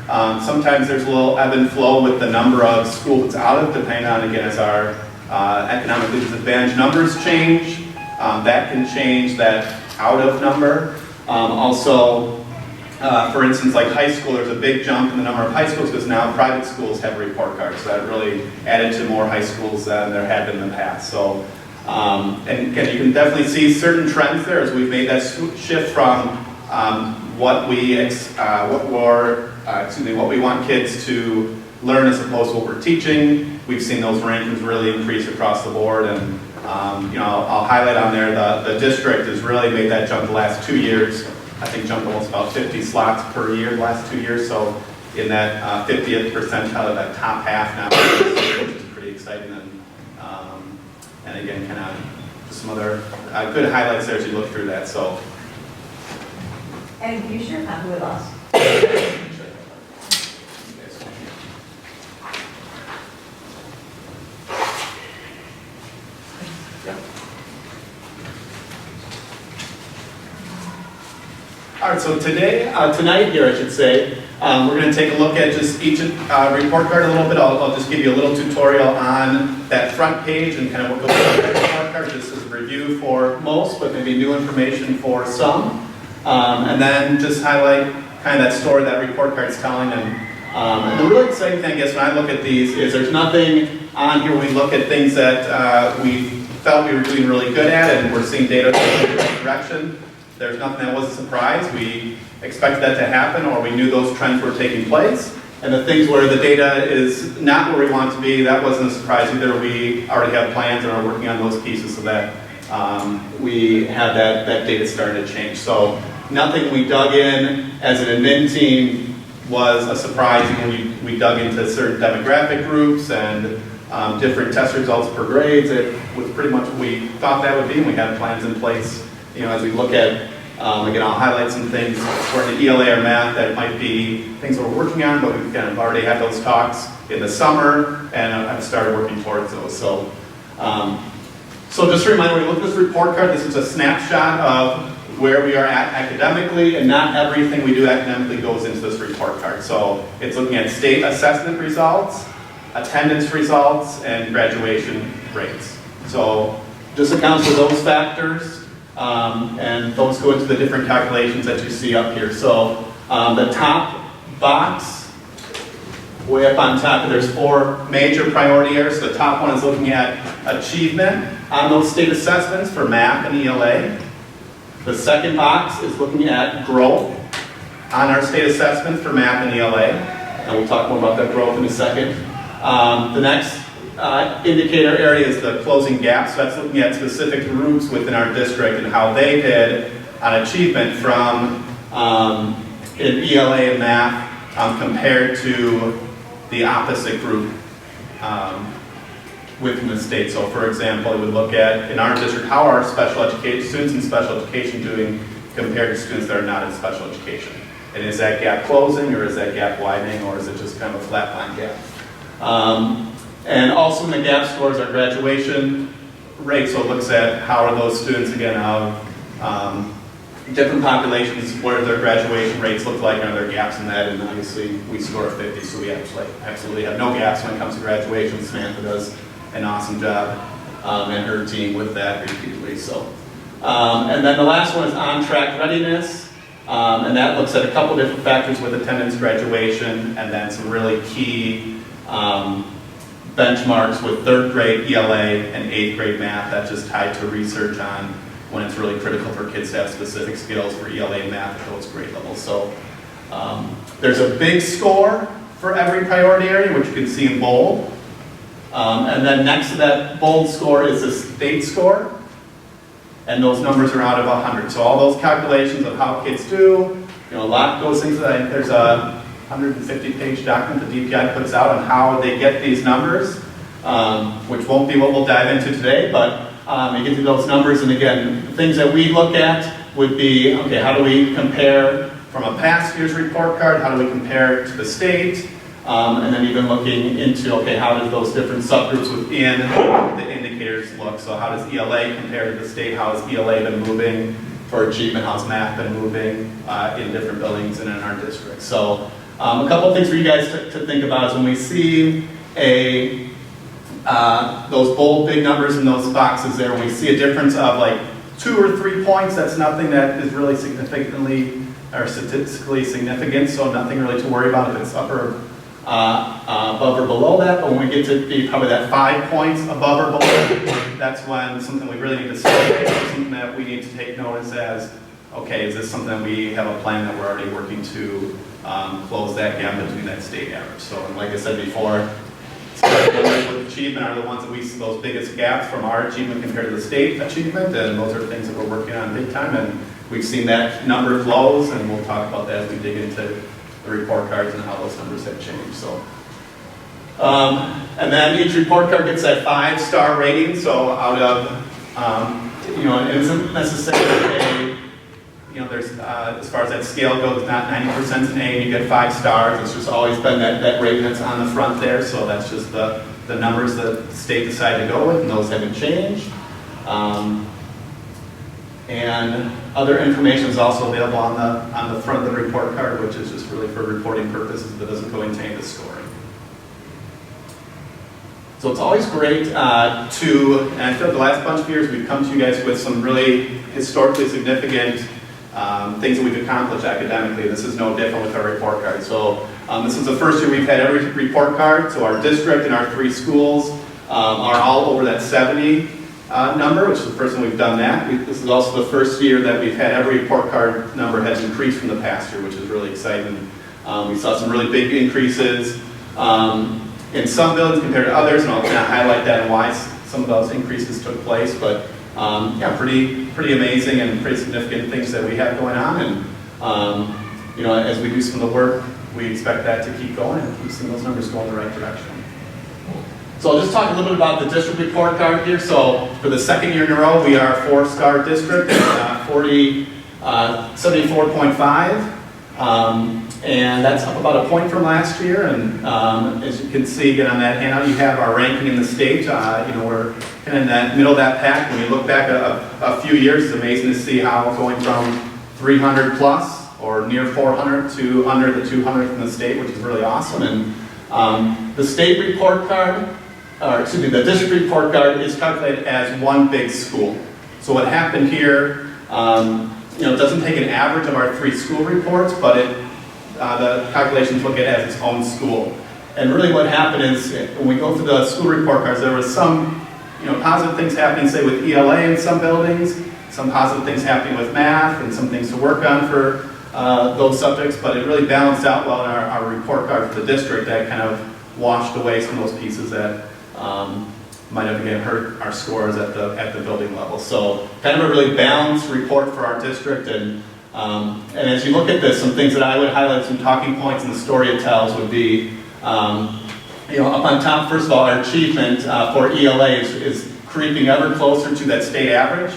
Sometimes there's a little ebb and flow with the number of schools out of, depending on, again, as our economically disadvantaged numbers change. That can change that out of number. Also, for instance, like high school, there's a big jump in the number of high schools because now private schools have report cards. So that really added to more high schools than there had been in the past. So, and again, you can definitely see certain trends there as we've made that shift from what we want kids to learn as opposed to what we're teaching. We've seen those rankings really increase across the board, and I'll highlight on there the district has really made that jump the last 2 years. I think jumped almost about 50 slots per year the last 2 years. So in that 50th percentile of that top half now, which is pretty exciting. And again, kind of just some other good highlights there as you look through that. So. And you share that with us. All right, so tonight here, I should say, we're going to take a look at just each report card a little bit. I'll just give you a little tutorial on that front page and kind of what goes on that report card. This is a review for most, but maybe new information for some. And then just highlight kind of that story that report card's telling. And the really exciting thing, I guess, when I look at these is there's nothing on here where we look at things that we felt we were doing really good at and we're seeing data in the right direction. There's nothing that was a surprise. We expected that to happen, or we knew those trends were taking place. And the things where the data is not where we want to be, that wasn't a surprise either. We already have plans and are working on those pieces so that we have that data starting to change. So nothing we dug in as an admin team was a surprise. When we dug into certain demographic groups and different test results per grades, it was pretty much what we thought that would be, and we had plans in place. As we look at, again, I'll highlight some things for the ELA or math that might be things that we're working on, but we've kind of already had those talks in the summer, and I've started working towards those. So, just a reminder, when we look at this report card, this is a snapshot of where we are at academically, and not everything we do academically goes into this report card. So it's looking at state assessment results, attendance results, and graduation rates. So just accounts for those factors. And those go into the different calculations that you see up here. So the top box, way up on top, there's 4 major priority areas. The top one is looking at achievement. on those state assessments for math and ELA. The second box is looking at growth on our state assessments for math and ELA, and we'll talk more about that growth in a second. The next indicator area is the closing gaps. So that's looking at specific groups within our district and how they did on achievement from in ELA and math compared to the opposite group within the state. So for example, it would look at, in our district, how are special education students in special education doing compared to students that are not in special education? And is that gap closing, or is that gap widening, or is it just kind of a flat line gap? And also in the gap scores, our graduation rate, so it looks at how are those students, again, of different populations, what do their graduation rates look like, and are there gaps in that? And obviously, we score a 50, so we absolutely have no gaps when it comes to graduation. Samantha does an awesome job, and her team with that repeatedly. So, and then the last one is on-track readiness, and that looks at a couple different factors with attendance, graduation, and then some really key benchmarks with 3rd grade ELA and 8th grade math. That's just tied to research on when it's really critical for kids to have specific skills for ELA and math at those grade levels. So there's a big score for every priority area, which you can see in bold. And then next to that bold score is the state score. And those numbers are out of 100. So all those calculations of how kids do, a lot goes into that. There's a 150-page document the DPI puts out on how they get these numbers, which won't be what we'll dive into today, but you get to those numbers, and again, the things that we look at would be, okay, how do we compare from a past year's report card, how do we compare to the state, and then even looking into, okay, how does those different subgroups within the indicators look? So how does ELA compare to the state? How has ELA been moving for achievement? How's math been moving in different buildings and in our district? So a couple of things for you guys to think about is when we see those bold big numbers in those boxes there, we see a difference of like 2 or 3 points. That's nothing that is really significantly or statistically significant, so nothing really to worry about if it's above or below that. But when we get to be probably that 5 points above or below, that's when something we really need to study, something that we need to take notice as, okay, is this something that we have a plan that we're already working to close that gap between that state average? So, and like I said before, with achievement are the ones that we see those biggest gaps from our achievement compared to the state achievement, and those are things that we're working on big time, and we've seen that number flows, and we'll talk about that as we dig into the report cards and how those numbers have changed. So, and then each report card gets that 5-star rating, so out of, it isn't necessarily there's, as far as that scale goes, not 90% an A and you get 5 stars. It's just always been that rating that's on the front there. So that's just the numbers that the state decided to go with, and those haven't changed. And other information is also available on the front of the report card, which is just really for reporting purposes, but doesn't go into any of the scoring. So it's always great and I feel like the last bunch of years we've come to you guys with some really historically significant things that we've accomplished academically. This is no different with our report card. So this is the first year we've had every report card. So our district and our 3 schools are all over that 70 number, which is the first time we've done that. This is also the first year that we've had every report card number has increased from the past year, which is really exciting. We saw some really big increases in some buildings compared to others, and I'll kind of highlight that and why some of those increases took place. But yeah, pretty amazing and pretty significant things that we have going on, and as we do some of the work, we expect that to keep going and keep seeing those numbers go in the right direction. So I'll just talk a little bit about the district report card here. So for the second year in a row, we are a 4-star district, 74.5. And that's up about a point from last year. And as you can see again on that handout, you have our ranking in the state. We're kind of in that middle of that pack. When you look back a few years, it's amazing to see how going from 300 plus or near 400 to under the 200th in the state, which is really awesome. And the state report card, the district report card is calculated as one big school. So what happened here, it doesn't take an average of our 3 school reports, but the calculations look at it as its own school. And really what happened is, when we go through the school report cards, there was some positive things happening, say, with ELA in some buildings, some positive things happening with math, and some things to work on for those subjects, but it really balanced out well in our report card for the district. That kind of washed away some of those pieces that might have, again, hurt our scores at the building level. So kind of a really balanced report for our district. And as you look at this, some things that I would highlight, some talking points in the story it tells would be, up on top, first of all, our achievement for ELA is creeping ever closer to that state average.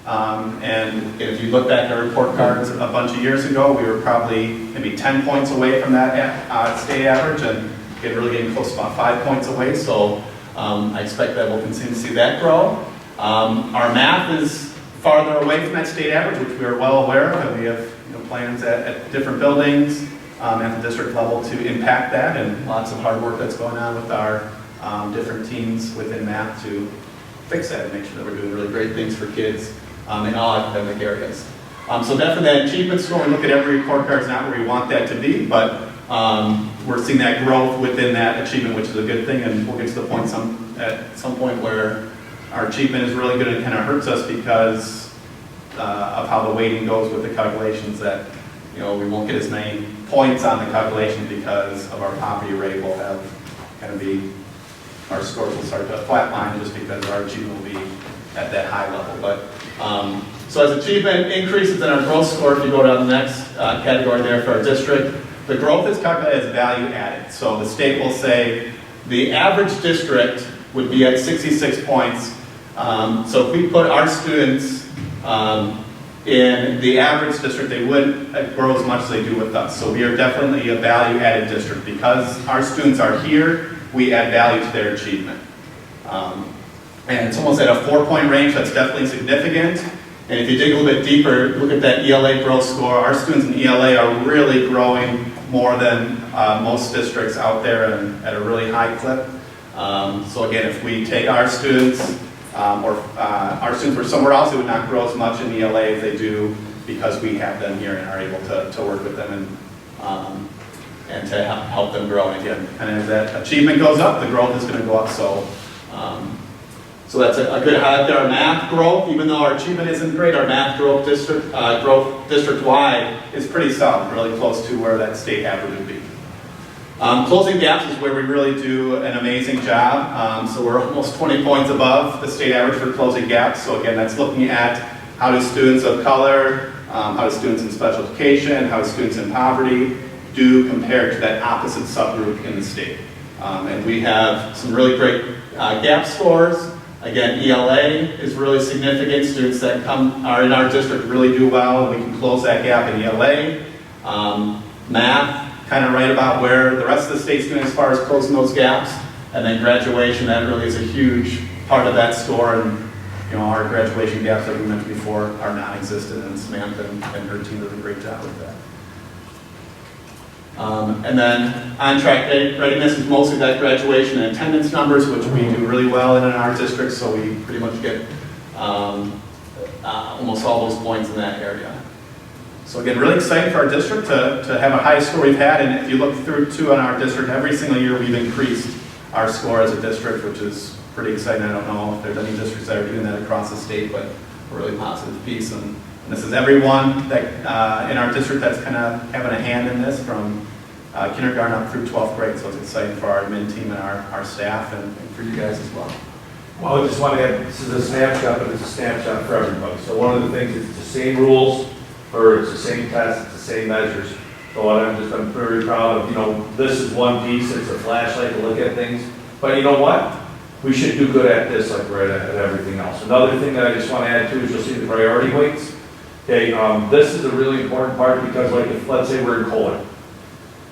And if you look back at our report cards a bunch of years ago, we were probably maybe 10 points away from that state average, and really getting close to about 5 points away. So I expect that we'll continue to see that grow. Our math is farther away from that state average, which we are well aware of, and we have plans at different buildings at the district level to impact that, and lots of hard work that's going on with our different teams within math to fix that and make sure that we're doing really great things for kids in all academic areas. So definitely that achievement score, we look at every report card, is not where we want that to be, but we're seeing that growth within that achievement, which is a good thing, and we'll get to the point at some point where our achievement is really good and kind of hurts us because of how the weighting goes with the calculations, that we won't get as many points on the calculation because of our poverty rate. Will have kind of be, our scores will start to flatline just because our achievement will be at that high level. But so as achievement increases in our growth score, if you go down the next category there for our district, the growth is calculated as value added. So the state will say the average district would be at 66 points. So if we put our students in the average district, they wouldn't grow as much as they do with us. So we are definitely a value added district. Because our students are here, we add value to their achievement. And it's almost at a 4-point range. That's definitely significant. And if you dig a little bit deeper, look at that ELA growth score. Our students in ELA are really growing more than most districts out there, and at a really high clip. So again, if we take our students, or our students were somewhere else, they would not grow as much in ELA as they do because we have them here and are able to work with them and to help them grow. And again, and as that achievement goes up, the growth is going to go up. So that's a good highlight there. Our math growth, even though our achievement isn't great, our math growth district-wide is pretty solid, really close to where that state average would be. Closing gaps is where we really do an amazing job. So we're almost 20 points above the state average for closing gaps. So again, that's looking at how do students of color, how do students in special education, how do students in poverty do compared to that opposite subgroup in the state. And we have some really great gap scores. Again, ELA is really significant. Students that are in our district really do well, and we can close that gap in ELA. Math, kind of right about where the rest of the state's doing as far as closing those gaps. And then graduation, that really is a huge part of that score. And our graduation gaps, like we mentioned before, are non-existent, and Samantha and her team does a great job with that. And then on-track readiness is mostly that graduation and attendance numbers, which we do really well in our district, so we pretty much get almost all those points in that area. So again, really excited for our district to have a high score we've had, and if you look through too on our district, every single year we've increased our score as a district, which is pretty exciting. I don't know if there's any districts that are doing that across the state, but a really positive piece. And this is everyone that in our district that's kind of having a hand in this, from kindergarten up through 12th grade. So it's exciting for our admin team and our staff, and for you guys as well. Well, I just want to add, this is a snapshot, but it's a snapshot for everybody. So one of the things is it's the same rules, or it's the same tests, it's the same measures. So I'm very proud of, this is one piece, it's a flashlight to look at things. But you know what? We should do good at this like we're at everything else. Another thing that I just want to add too is you'll see the priority weights. Okay, this is a really important part because, like, if let's say we're in Kohler,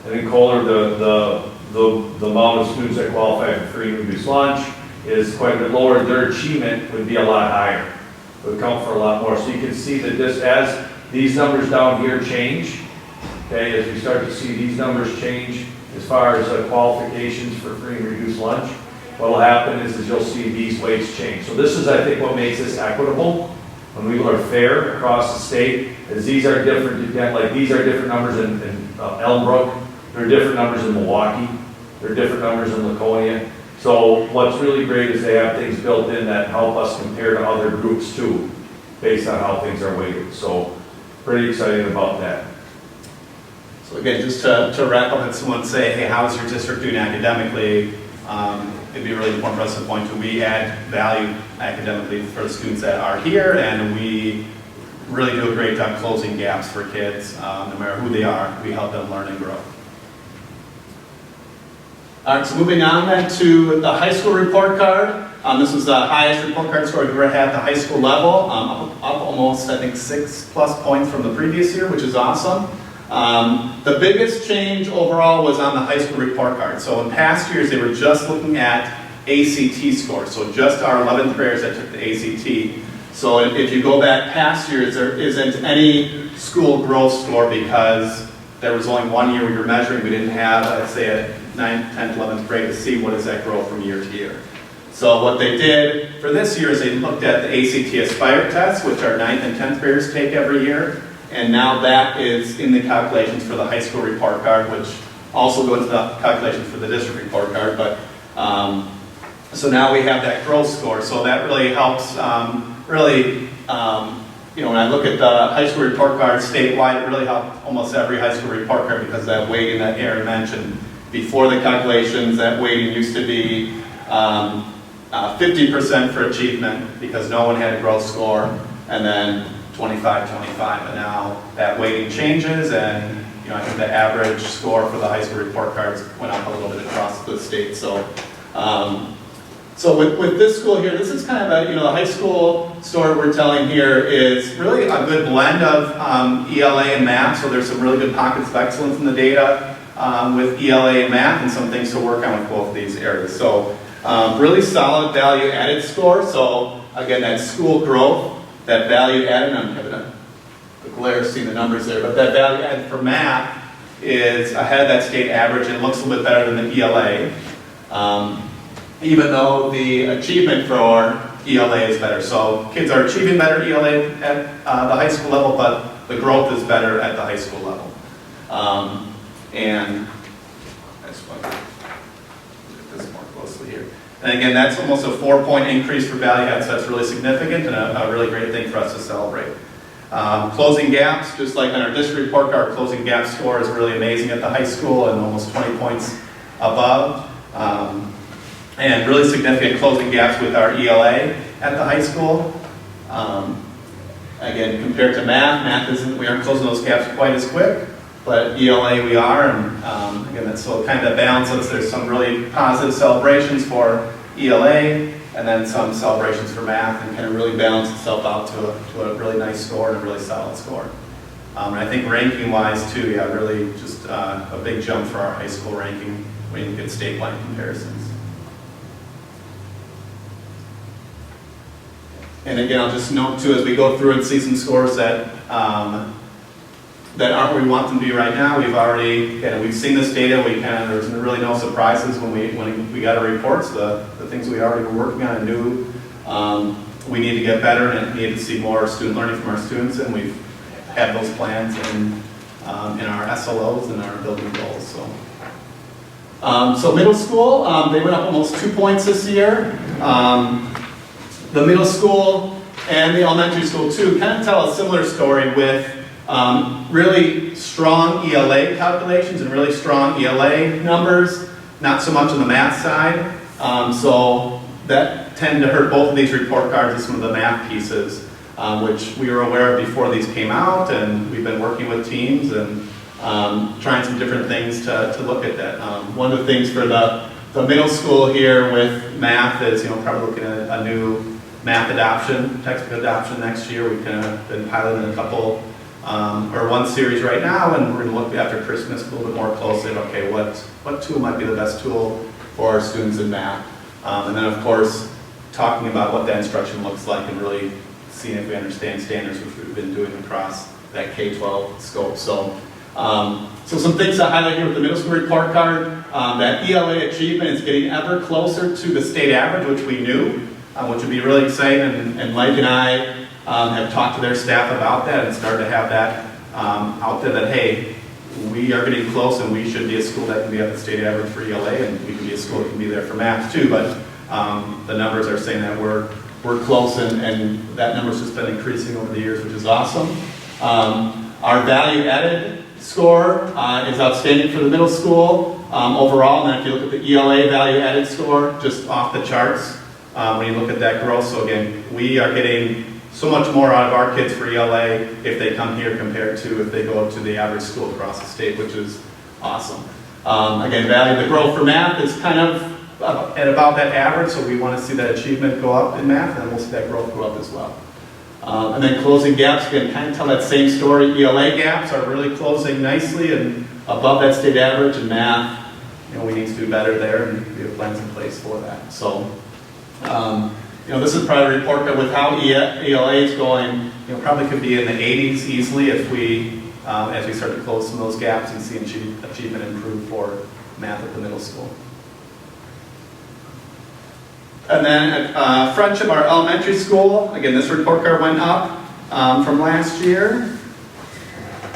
and in Kohler the amount of students that qualify for free and reduced lunch is quite a bit lower. Their achievement would be a lot higher. It would count for a lot more. So you can see that as these numbers down here change, okay, as we start to see these numbers change as far as qualifications for free and reduced lunch, what will happen is you'll see these weights change. So this is, I think, what makes this equitable when we are fair across the state, is these are different. Again, like these are different numbers in Elmbrook. There are different numbers in Milwaukee. There are different numbers in Laconia. So what's really great is they have things built in that help us compare to other groups too, based on how things are weighted. So pretty excited about that. So again, just to wrap up, if someone say, hey, how is your district doing academically? It'd be really important for us to point to we add value academically for the students that are here, and we really do a great job closing gaps for kids, no matter who they are. We help them learn and grow. All right, so moving on then to the high school report card. This was the highest report card score we've ever had at the high school level, up almost, I think, 6+ points from the previous year, which is awesome. The biggest change overall was on the high school report card. So in past years, they were just looking at ACT scores, so just our 11th graders that took the ACT. So if you go back past years, there isn't any school growth score because there was only 1 year we were measuring. We didn't have, let's say, a 9th, 10th, 11th grade to see what is that growth from year to year. So what they did for this year is they looked at the ACT Aspire test, which our 9th and 10th graders take every year. And now that is in the calculations for the high school report card, which also go into the calculations for the district report card. But so now we have that growth score. So that really helps, when I look at the high school report card statewide, it really helped almost every high school report card because of that weighting that Aaron mentioned. Before the calculations, that weighting used to be 50% for achievement because no one had a growth score, and then 25, but now that weighting changes, and I think the average score for the high school report cards went up a little bit across the state. So, with this school here, this is kind of the high school story we're telling here is really a good blend of ELA and math. So there's some really good pockets of excellence in the data with ELA and math, and some things to work on with both of these areas. So really solid value added score. So again, that school growth. That value added, I'm having a glare seeing the numbers there, but that value added for math is ahead of that state average and looks a little bit better than the ELA, even though the achievement for ELA is better. So kids are achieving better ELA at the high school level, but the growth is better at the high school level. And I just want to look at this more closely here. And again, that's almost a 4-point increase for value add, so that's really significant and a really great thing for us to celebrate. Closing gaps, just like on our district report card, our closing gap score is really amazing at the high school and almost 20 points above. And really significant closing gaps with our ELA at the high school. Again, compared to math we aren't closing those gaps quite as quick, but ELA we are, and again, that's so kind of balance. There's some really positive celebrations for ELA, and then some celebrations for math, and kind of really balance itself out to a really nice score and a really solid score. And I think ranking-wise too, yeah, really just a big jump for our high school ranking when you look at statewide comparisons. And again, I'll just note too, as we go through and see some scores that that aren't where we want them to be right now. We've seen this data. There's really no surprises when we got our reports. The things we already were working on and knew we need to get better and needed to see more student learning from our students, and we've had those plans in our SLOs and our building goals. So middle school, they went up almost 2 points this year. The middle school and the elementary school too kind of tell a similar story with really strong ELA calculations and really strong ELA numbers, not so much on the math side. So that tend to hurt both of these report cards and some of the math pieces, which we were aware of before these came out, and we've been working with teams and trying some different things to look at that. One of the things for the middle school here with math is probably looking at a new math adoption, textbook adoption next year. We've kind of been piloting a couple or one series right now, and we're going to look after Christmas a little bit more closely at, okay, what tool might be the best tool for our students in math. And then, of course, talking about what that instruction looks like and really seeing if we understand standards, which we've been doing across that K-12 scope. So some things to highlight here with the middle school report card. That ELA achievement is getting ever closer to the state average, which we knew, which would be really exciting. And Mike and I have talked to their staff about that and started to have that out there that, hey, we are getting close, and we should be a school that can be at the state average for ELA, and we can be a school that can be there for math too, but the numbers are saying that we're close, and that number's just been increasing over the years, which is awesome. Our value added score is outstanding for the middle school overall, and then if you look at the ELA value added score, just off the charts when you look at that growth. So again, we are getting so much more out of our kids for ELA if they come here compared to if they go to the average school across the state, which is awesome. Again, the growth for math is kind of at about that average, so we want to see that achievement go up in math, and we'll see that growth go up as well. And then closing gaps, again, kind of tell that same story. ELA gaps are really closing nicely and above that state average, and math, we need to do better there, and we have plans in place for that. So, this is probably a report that with how ELA is going, probably could be in the 80s easily if we, as we start to close some of those gaps and see achievement improve for math at the middle school. And then at Friendship, our elementary school, again, this report card went up from last year.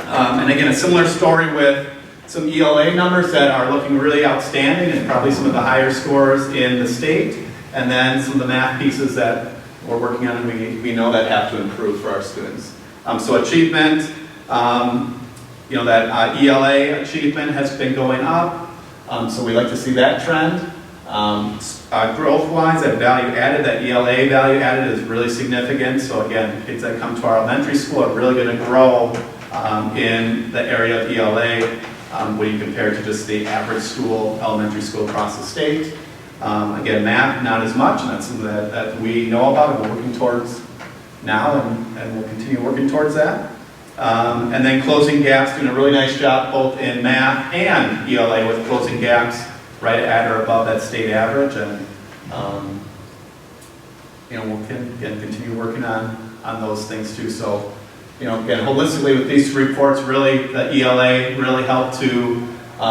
And again, a similar story with some ELA numbers that are looking really outstanding and probably some of the higher scores in the state. And then some of the math pieces that we're working on and we know that have to improve for our students. So achievement, that ELA achievement has been going up. So we like to see that trend. Growth-wise, that value added, that ELA value added is really significant. So again, kids that come to our elementary school are really going to grow in the area of ELA when you compare to just the average school, elementary school across the state. Again, math, not as much, and that's something that we know about and we're working towards now, and we'll continue working towards that. And then closing gaps, doing a really nice job both in math and ELA with closing gaps right at or above that state average, and we'll continue working on those things too. So, again, holistically with these reports, really the ELA really help to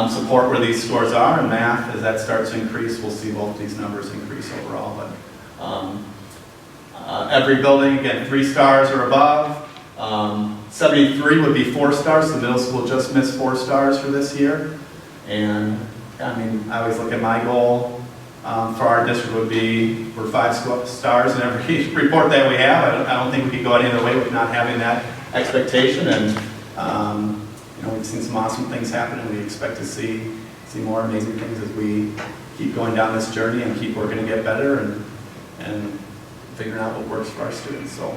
support where these scores are, and math, as that starts to increase, we'll see both these numbers increase overall. But every building, again, 3 stars or above. 73 would be 4 stars. The middle school just missed 4 stars for this year, and I always look at my goal for our district would be we're 5 stars in every report that we have. I don't think we could go any other way with not having that expectation. And we've seen some awesome things happen, and we expect to see more amazing things as we keep going down this journey and keep working to get better and figuring out what works for our students. So,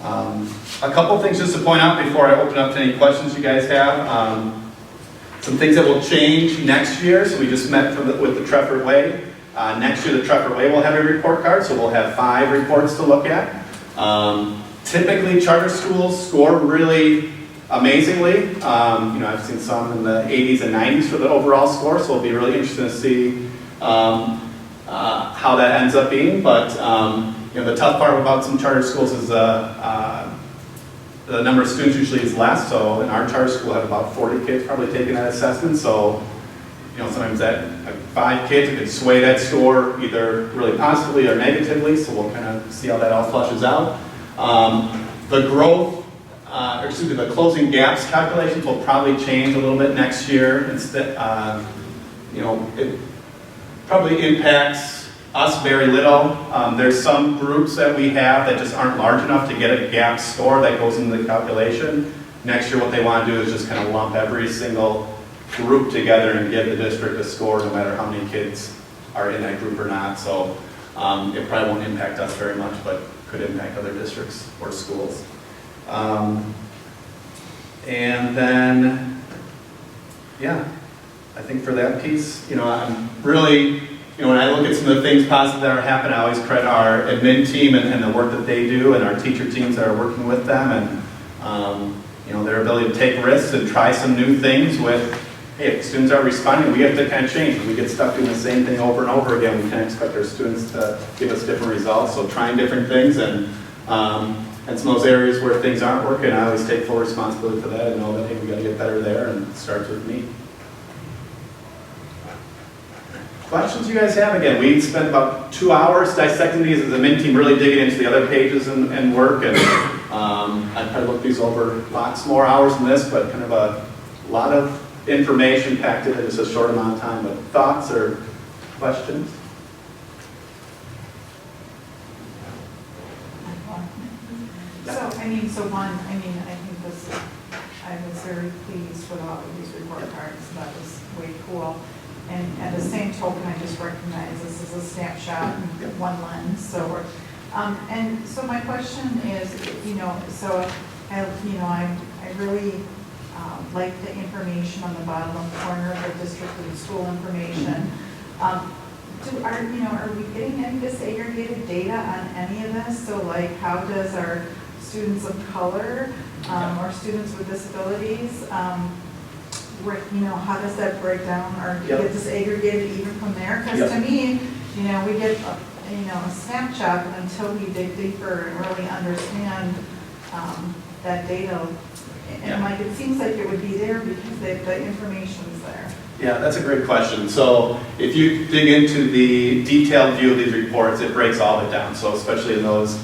a couple things just to point out before I open up to any questions you guys have. Some things that will change next year. So we just met with the Trefford Way. Next year the Trefford Way will have a report card, so we'll have 5 reports to look at. Typically charter schools score really amazingly. I've seen some in the 80s and 90s for the overall score, so it'll be really interesting to see how that ends up being. But the tough part about some charter schools is the number of students usually is less. So in our charter school, we have about 40 kids probably taking that assessment. So sometimes that 5 kids, it could sway that score either really positively or negatively. So we'll kind of see how that all flushes out. The growth, the closing gaps calculations will probably change a little bit next year. Instead, it probably impacts us very little. There's some groups that we have that just aren't large enough to get a gap score that goes into the calculation. Next year what they want to do is just kind of lump every single group together and give the district a score no matter how many kids are in that group or not. So it probably won't impact us very much, but could impact other districts or schools. And then, I think for that piece, I'm really, when I look at some of the things positive that are happening, I always credit our admin team and the work that they do, and our teacher teams that are working with them, and their ability to take risks and try some new things with, hey, if students are responding, we have to kind of change. If we get stuck doing the same thing over and over again, we can't expect our students to give us different results. So trying different things, and some of those areas where things aren't working, I always take full responsibility for that and know that, hey, we got to get better there, and it starts with me. Questions you guys have? Again, we spent about 2 hours dissecting these as a min team, really digging into the other pages and work, and I've probably looked these over lots more hours than this, but kind of a lot of information packed in just a short amount of time, but thoughts or questions? I think this, I was very pleased with all of these report cards. That was way cool. And at the same token, I just recognize this is a snapshot and one lens. So, and so my question is, I really like the information on the bottom corner of the district and school information. Are we getting any disaggregated data on any of this? So like, how does our students of color or students with disabilities, how does that break down, or do you get disaggregated even from there? Because to me, we get a snapshot, but until we dig deeper and really understand that data, and like it seems like it would be there because the information's there. Yeah, that's a great question. So if you dig into the detailed view of these reports, it breaks all of it down. So especially in those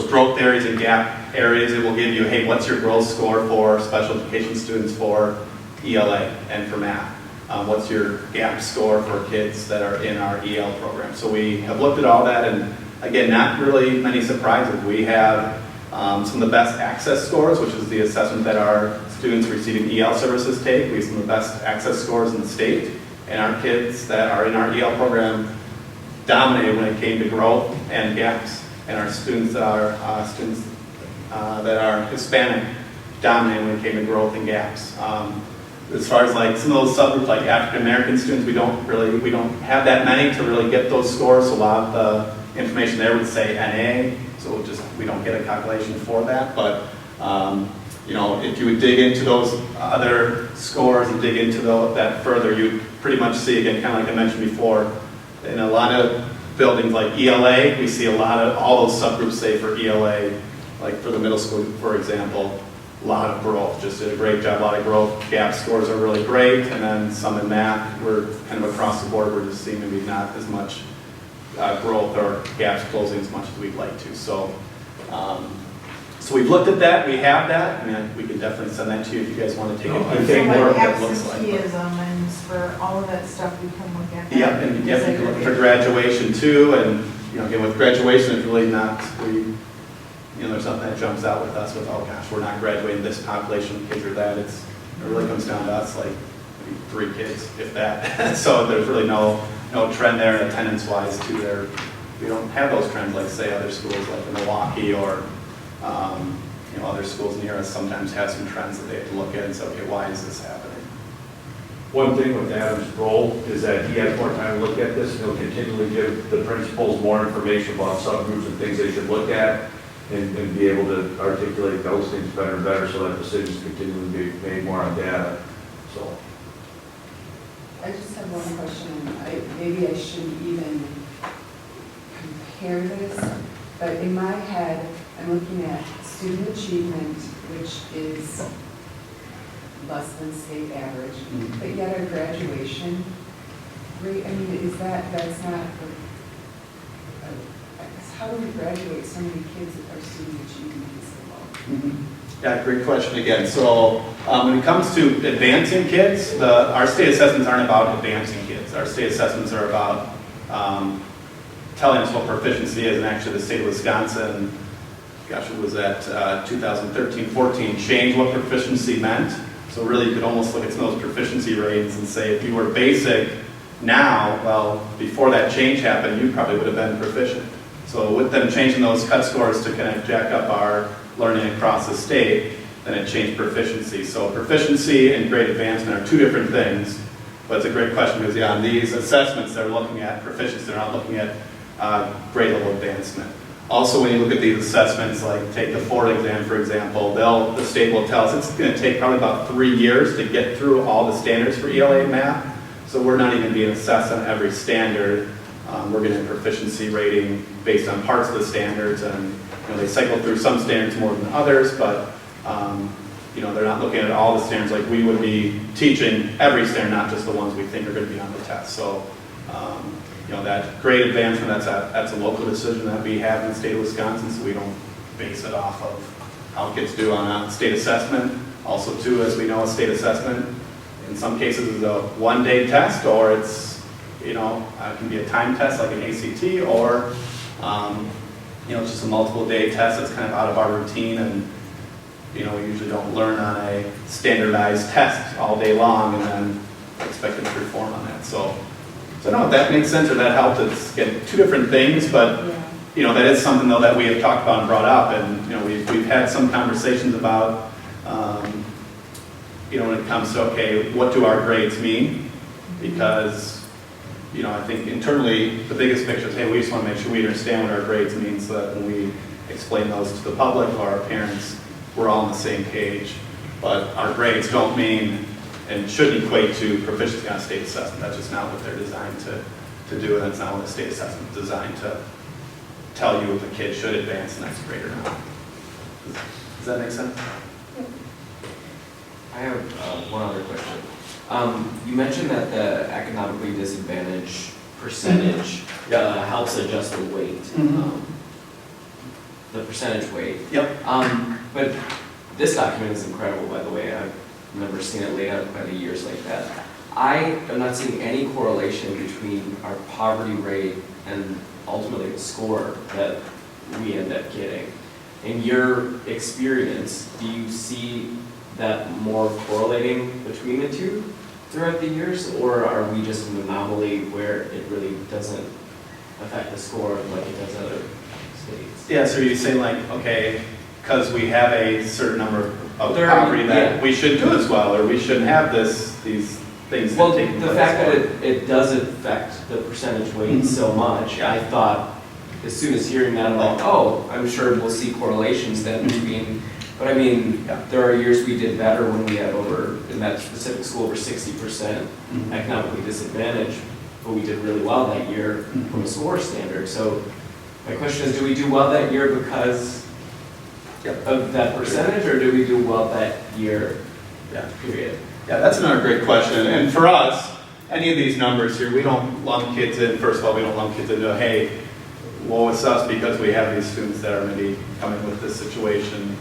growth areas and gap areas, it will give you, hey, what's your growth score for special education students for ELA and for math? What's your gap score for kids that are in our EL program? So we have looked at all that, and again, not really many surprises. We have some of the best access scores, which is the assessment that our students receiving EL services take. We have some of the best access scores in the state, and our kids that are in our EL program dominated when it came to growth and gaps. And our students that are Hispanic dominated when it came to growth and gaps. As far as like some of those subgroups, like African American students, we don't have that many to really get those scores. So a lot of the information there would say NA, so we don't get a calculation for that. But if you would dig into those other scores and dig into that further, you'd pretty much see, again, kind of like I mentioned before, in a lot of buildings like ELA, we see a lot of all those subgroups say for ELA, like for the middle school, for example, a lot of growth, just did a great job, a lot of growth. Gap scores are really great, and then some in math, we're kind of across the board, we're just seeing maybe not as much growth or gaps closing as much as we'd like to. So we've looked at that, we have that, and we can definitely send that to you if you guys want to take a more of what that looks like. Absenteeism and for all of that stuff, we can look at that. Yep, and you can look for graduation too, and again with graduation, it's really not, there's something that jumps out with us with, oh gosh, we're not graduating this population of kids or that. It really comes down to us, like maybe 3 kids, if that. So there's really no trend there attendance-wise too. We don't have those trends like say other schools like in Milwaukee or other schools near us sometimes have some trends that they have to look at and say, okay, why is this happening? One thing with Adam's role is that he has more time to look at this, and he'll continually give the principals more information about subgroups and things they should look at, and be able to articulate those things better and better so that decisions continually be made more on data. So. I just have one question. Maybe I shouldn't even compare this, but in my head, I'm looking at student achievement, which is less than state average, but yet our graduation rate, that's not, how do we graduate so many kids if our student achievement is so low? Yeah, great question again. So when it comes to advancing kids, our state assessments aren't about advancing kids. Our state assessments are about telling us what proficiency is, and actually the state of Wisconsin, gosh, it was at 2013-14, changed what proficiency meant. So really you could almost look at some of those proficiency ratings and say if you were basic now, well, before that change happened, you probably would have been proficient. So with them changing those cut scores to kind of jack up our learning across the state, then it changed proficiency. So proficiency and grade advancement are 2 different things, but it's a great question because on these assessments they're looking at proficiency, they're not looking at grade level advancement. Also, when you look at these assessments, like take the Ford exam, for example, the state will tell us it's going to take probably about 3 years to get through all the standards for ELA and math. So we're not even being assessed on every standard. We're getting a proficiency rating based on parts of the standards, and they cycle through some standards more than others, but they're not looking at all the standards like we would be teaching every standard, not just the ones we think are going to be on the test. So that grade advancement, that's a local decision that we have in the state of Wisconsin, so we don't base it off of how kids do on a state assessment. Also too, as we know, a state assessment in some cases it's a one-day test, or it's, it can be a time test like an ACT, or, it's just a multiple-day test that's kind of out of our routine, and, we usually don't learn on a standardized test all day long and then expect them to perform on that. So I don't know if that makes sense or that helped. It's, again, two different things, but, that is something, though, that we have talked about and brought up, and, we've had some conversations about, when it comes to, okay, what do our grades mean? Because, I think internally, the biggest picture is, hey, we just want to make sure we understand what our grades mean so that when we explain those to the public or our parents, we're all on the same page. But our grades don't mean and shouldn't equate to proficiency on a state assessment. That's just not what they're designed to do, and that's not what a state assessment is designed to tell you if a kid should advance next grade or not. Does that make sense? I have one other question. You mentioned that the economically disadvantaged percentage helps adjust the weight, the percentage weight. Yep. But this document is incredible, by the way. I've never seen it laid out by the years like that. I am not seeing any correlation between our poverty rate and ultimately the score that we end up getting. In your experience, do you see that more correlating between the two throughout the years, or are we just an anomaly where it really doesn't affect the score like it does other states? Yeah, so you say like, okay, because we have a certain number of poverty that we should do as well, or we shouldn't have these things well, that take place. The fact that it does affect the percentage weight so much, I thought, as soon as hearing that, I'm like, oh, I'm sure we'll see correlations then between, but I mean, there are years we did better when we had in that specific school, over 60% economically disadvantaged, but we did really well that year from a score standard. So my question is, do we do well that year because of that percentage, or do we do well that year, period? Yeah, that's another great question. And for us, any of these numbers here, we don't lump kids in. First of all, we don't lump kids into, hey, woe is us because we have these students that are maybe coming with this situation.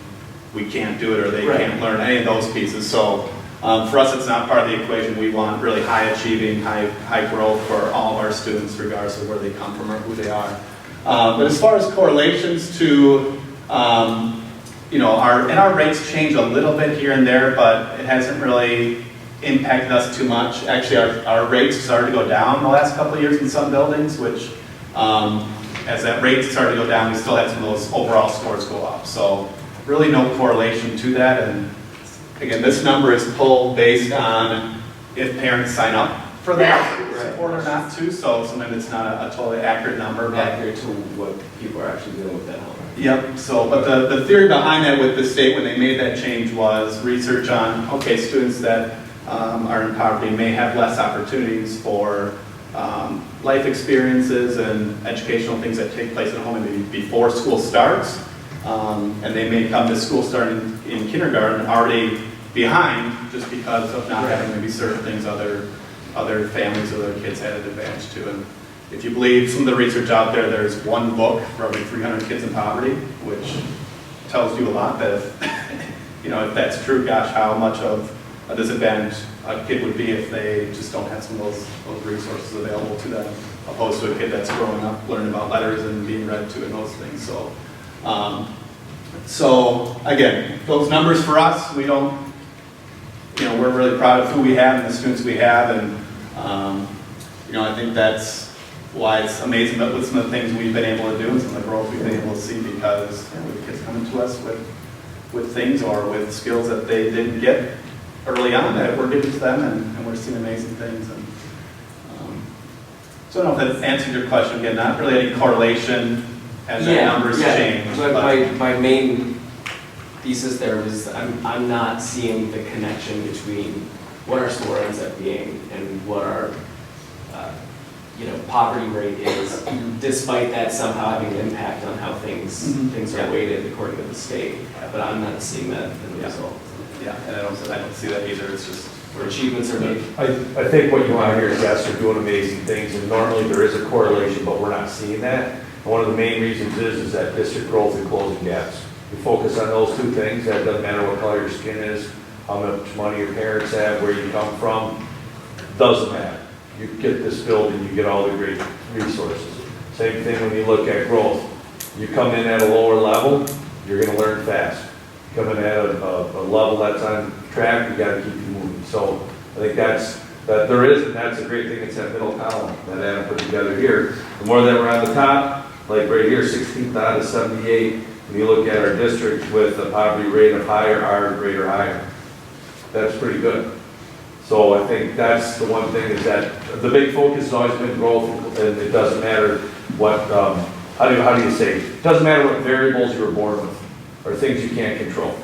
We can't do it, or they can't learn any of those pieces. So for us, it's not part of the equation. We want really high achieving, high growth for all of our students, regardless of where they come from or who they are. But as far as correlations to, our rates change a little bit here and there, but it hasn't really impacted us too much. Actually, our rates started to go down the last couple of years in some buildings, which as that rate started to go down, we still had some of those overall scores go up. So really no correlation to that. And again, this number is pulled based on if parents sign up for that support or not too. So sometimes it's not a totally accurate number. Accurate to what people are actually doing with that home. Yep, so, but the theory behind that with the state when they made that change was research on, okay, students that are in poverty may have less opportunities for life experiences and educational things that take place at home maybe before school starts. And they may come to school starting in kindergarten already behind just because of not having maybe certain things other families or other kids had an advantage to. And if you believe some of the research out there, there's one book for every 300 kids in poverty, which tells you a lot that if, if that's true, gosh, how much of a disadvantage a kid would be if they just don't have some of those resources available to them, opposed to a kid that's growing up, learning about letters and being read to and those things. So again, those numbers for us, we don't, we're really proud of who we have and the students we have, and I think that's why it's amazing that with some of the things we've been able to do and some of the growth we've been able to see, because we have kids coming to us with things or with skills that they didn't get early on that we're giving to them, and we're seeing amazing things. And so I don't know if that answered your question. Again, not really any correlation as the numbers change. But my main thesis there was I'm not seeing the connection between what our score ends up being and what our poverty rate is, despite that somehow having an impact on how things are weighted according to the state. But I'm not seeing that in the result. Yeah, and I don't see that either. It's just where achievements are made. I think what you want to hear is yes, they're doing amazing things, and normally there is a correlation, but we're not seeing that. And one of the main reasons is that district growth and closing gaps. We focus on those two things. That doesn't matter what color your skin is, how much money your parents have, where you come from, doesn't matter. You get this building, you get all the great resources. Same thing when you look at growth. You come in at a lower level, you're gonna learn fast. Come in at a level that's on track, you gotta keep you moving. So I think that's a great thing, it's that middle column that Adam put together here. The more that we're on the top, like right here, 16th out of 78, when you look at our district with a poverty rate of higher, our rate or higher, that's pretty good. So I think that's the one thing is that the big focus has always been growth, and it doesn't matter what, how do you say, it doesn't matter what variables you were born with, or things you can't control.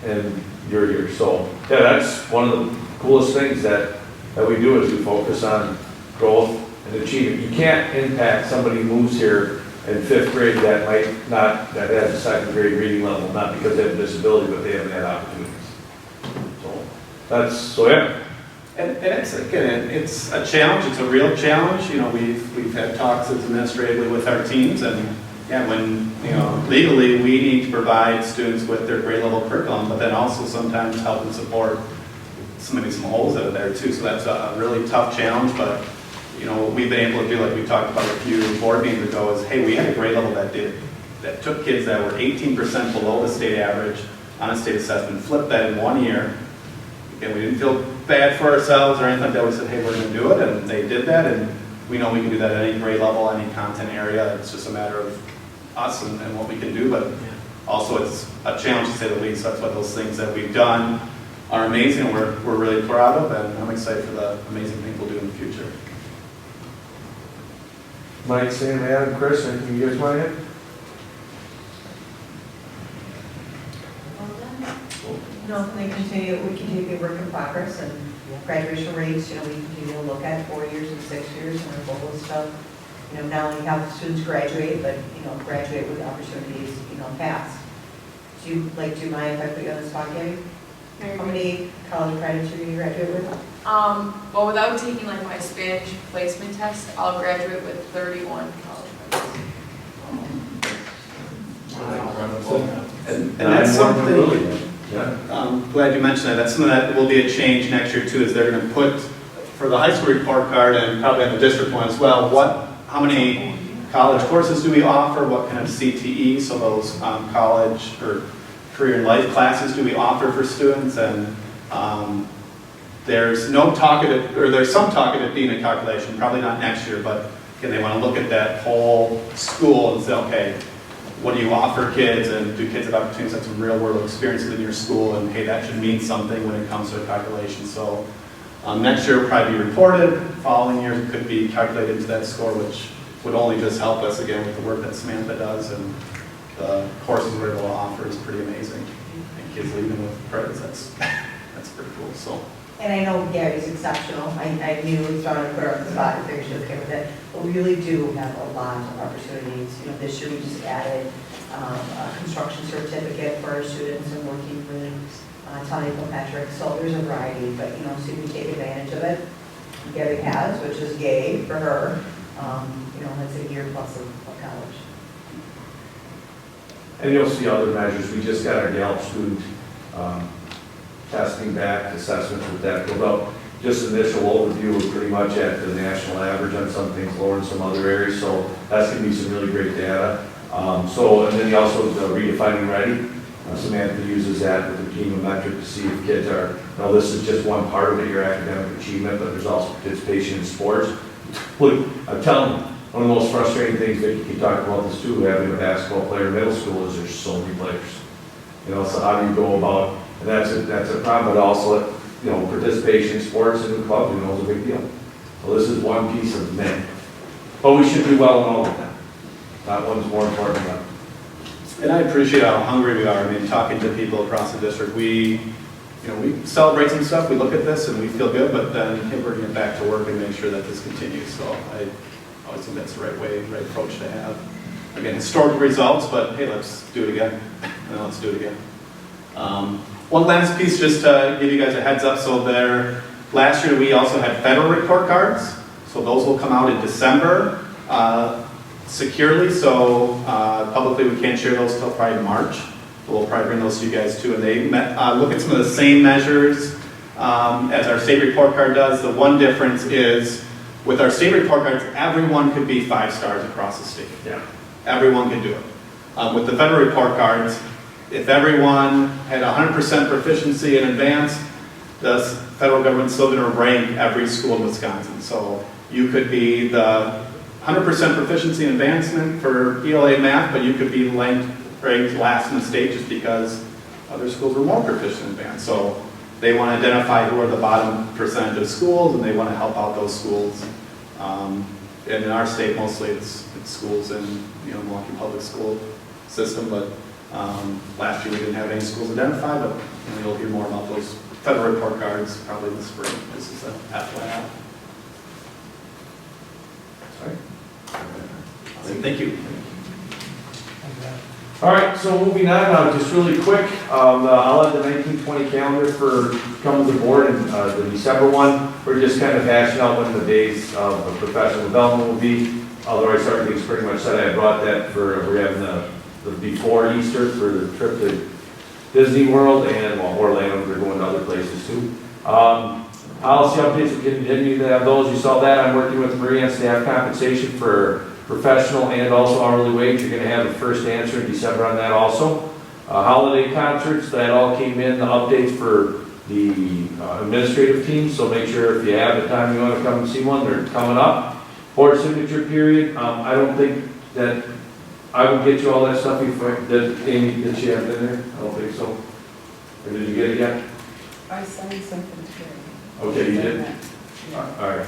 And you're here. So yeah, that's one of the coolest things that we do is we focus on growth and achievement. You can't impact somebody who moves here in 5th grade that that has a 2nd grade reading level, not because they have a disability, but they haven't had opportunities. So yeah. And it's, again, it's a challenge, it's a real challenge. You know, we've had talks administratively with our teams, and yeah, when, you know, legally we need to provide students with their grade level curriculum, but then also sometimes help and support maybe some holes that are there too. So that's a really tough challenge, but you know, what we've been able to do, like we talked about a few board meetings ago, is hey, we had a grade level that took kids that were 18% below the state average on a state assessment, flipped that in 1 year. And we didn't feel bad for ourselves or anything like that. We said, hey, we're going to do it, and they did that, and we know we can do that at any grade level, any content area. It's just a matter of us and what we can do, but also it's a challenge to say the least. That's why those things that we've done are amazing, and we're really proud of, and I'm excited for the amazing things we'll do in the future. Mike, Sam, Adam, Chris, anything you guys want to add? No, we continue to be work in progress, and graduation rates, you know, we continue to look at 4 years and 6 years, and our goal is to, you know, not only have students graduate, but, you know, graduate with opportunities, you know, fast. Do you mind if I put you on the spot, Gabby? How many college credits are you going to graduate with? Well, without taking like my Spanish placement test, I'll graduate with 31 college credits. And that's something, I'm glad you mentioned that. That's something that will be a change next year too, is they're going to put, for the high school report card and probably on the district one as well, how many college courses do we offer, what kind of CTE, so those college or career and life classes do we offer for students, and there's no talk of it, or there's some talk of it being a calculation, probably not next year, but again, they want to look at that whole school and say, okay, what do you offer kids, and do kids have opportunities to have some real world experiences in your school, and hey, that should mean something when it comes to a calculation. So next year will probably be reported, following year could be calculated into that score, which would only just help us again with the work that Samantha does, and the courses we're able to offer is pretty amazing. And kids leaving with credits, that's pretty cool. So. And I know Gary's exceptional. I knew we started to put her on the spot, I figured she was okay with it. But we really do have a lot of opportunities. You know, this year we just added a construction certificate for our students and working with telecometrics. So there's a variety, but you know, so we take advantage of it. Gary has, which is yay for her. You know, that's a year plus of college. And you'll see other measures. We just got our Gallup student testing back, assessments with that filled out. Just initial overview, we're pretty much at the national average on some things, lower in some other areas, so that's going to be some really great data. And then also the redefining ready. Samantha uses that with the metric to see if kids are, this is just one part of it, your academic achievement, but there's also participation in sports. Look, I'm telling you, one of the most frustrating things that you can talk about this too, having a basketball player in middle school, is there's so many players. So how do you go about, and that's a problem, but also, participation in sports and in clubs, is a big deal. So this is one piece of many. But we should do well in all of them. Not one's more important than another. And I appreciate how hungry we are. I mean, talking to people across the district, we celebrate some stuff, we look at this and we feel good, but then we're going to get back to work and make sure that this continues. So I always think that's the right approach to have. Again, historic results, but hey, let's do it again. And let's do it again. One last piece, just to give you guys a heads up. So last year we also had federal report cards. So those will come out in December securely. So publicly we can't share those till probably March. We'll probably bring those to you guys too. And they look at some of the same measures as our state report card does. The one difference is with our state report cards, everyone could be 5 stars across the state. Yeah. Everyone can do it. With the federal report cards, if everyone had 100% proficiency in advanced, the federal government's still going to rank every school in Wisconsin. So you could be the 100% proficiency in advancement for ELA math, but you could be ranked last in the state just because other schools were more proficient in advanced. So they want to identify who are the bottom percentage of schools, and they want to help out those schools. And in our state, mostly it's schools in Milwaukee public school system, but last year we didn't have any schools identified, but you'll hear more about those federal report cards probably in the spring. This is a FYI. Sorry. Thank you. All right, so moving on, just really quick, I'll have the 1920 calendar for coming to the board, and the December one, we're just kind of hashing out when the days of professional development will be. Although I started things pretty much said I brought that for, we're having the before Easter for the trip to Disney World, and well, Orlando, they're going to other places too. Policy updates, we continue to have those. You saw that. I'm working with Marie on staff compensation for professional and also hourly wage. You're going to have the first answer in December on that also. Holiday concerts, that all came in, the updates for the administrative team, so make sure if you have the time you want to come and see one, they're coming up. Board signature period, I don't think that I would get you all that stuff before. Amy, did she have it in there? I don't think so. Or did you get it yet? I sent you something today. Okay, you did? All right.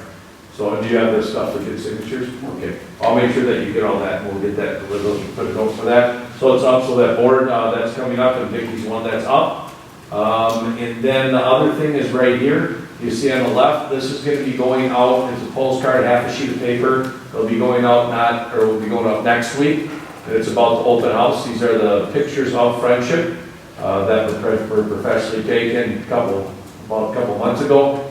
So do you have this stuff for kids' signatures? Okay. I'll make sure that you get all that, and we'll get that delivered and put a note for that. So it's up, so that board that's coming up, and Vicky's one that's up. And then the other thing is right here. You see on the left, this is going to be going out as a postcard, half a sheet of paper. It'll be going out will be going out next week. And it's about the open house. These are the pictures of friendship that were professionally taken about a couple months ago.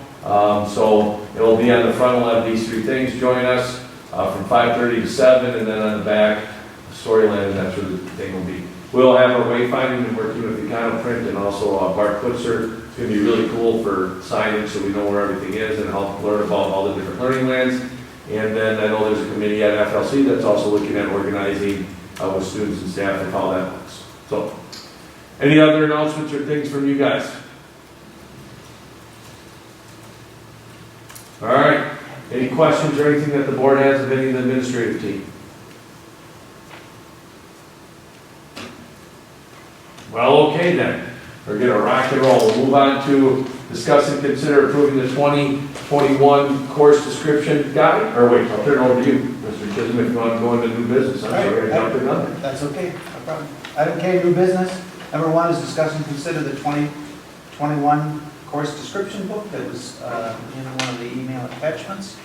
So it'll be on the front, we'll have these 3 things. Join us from 5:30 to 7, and then on the back, Storyland, and that's where the thing will be. We'll have our wayfinding and working with Econo Print, and also Bart Putzer. It's going to be really cool for signage so we know where everything is and help learn about all the different learning lands. And then I know there's a committee at FLC that's also looking at organizing with students and staff and how that looks. So, any other announcements or things from you guys? All right. Any questions or anything that the board has of any of the administrative team? Well, okay then. We're going to rock and roll. We'll move on to discuss and consider approving the 2021 course description guide. Or wait, I'll turn it over to you, Mr. Chisholm, if you want to go into new business. I'm sorry, I jumped in on that. That's okay, no problem. Item K, new business. Number 1 is discuss and consider the 2021 course description book that was in one of the email attachments.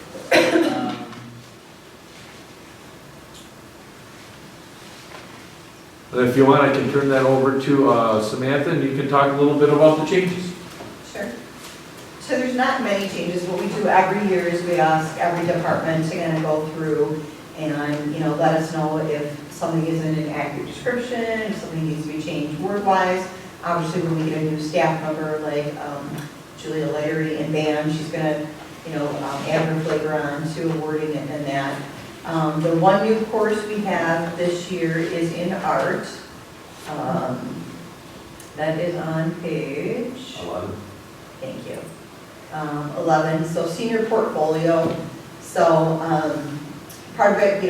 And if you want, I can turn that over to Samantha, and you can talk a little bit about the changes. Sure. So there's not many changes. What we do every year is we ask every department to kind of go through and, let us know if something isn't an accurate description, if something needs to be changed word-wise. Obviously, when we get a new staff member like Julia Larry in band, she's going to, add her flavor on to wording and that. The one new course we have this year is in art. That is on page 11. Thank you. 11, so senior portfolio. So part of it,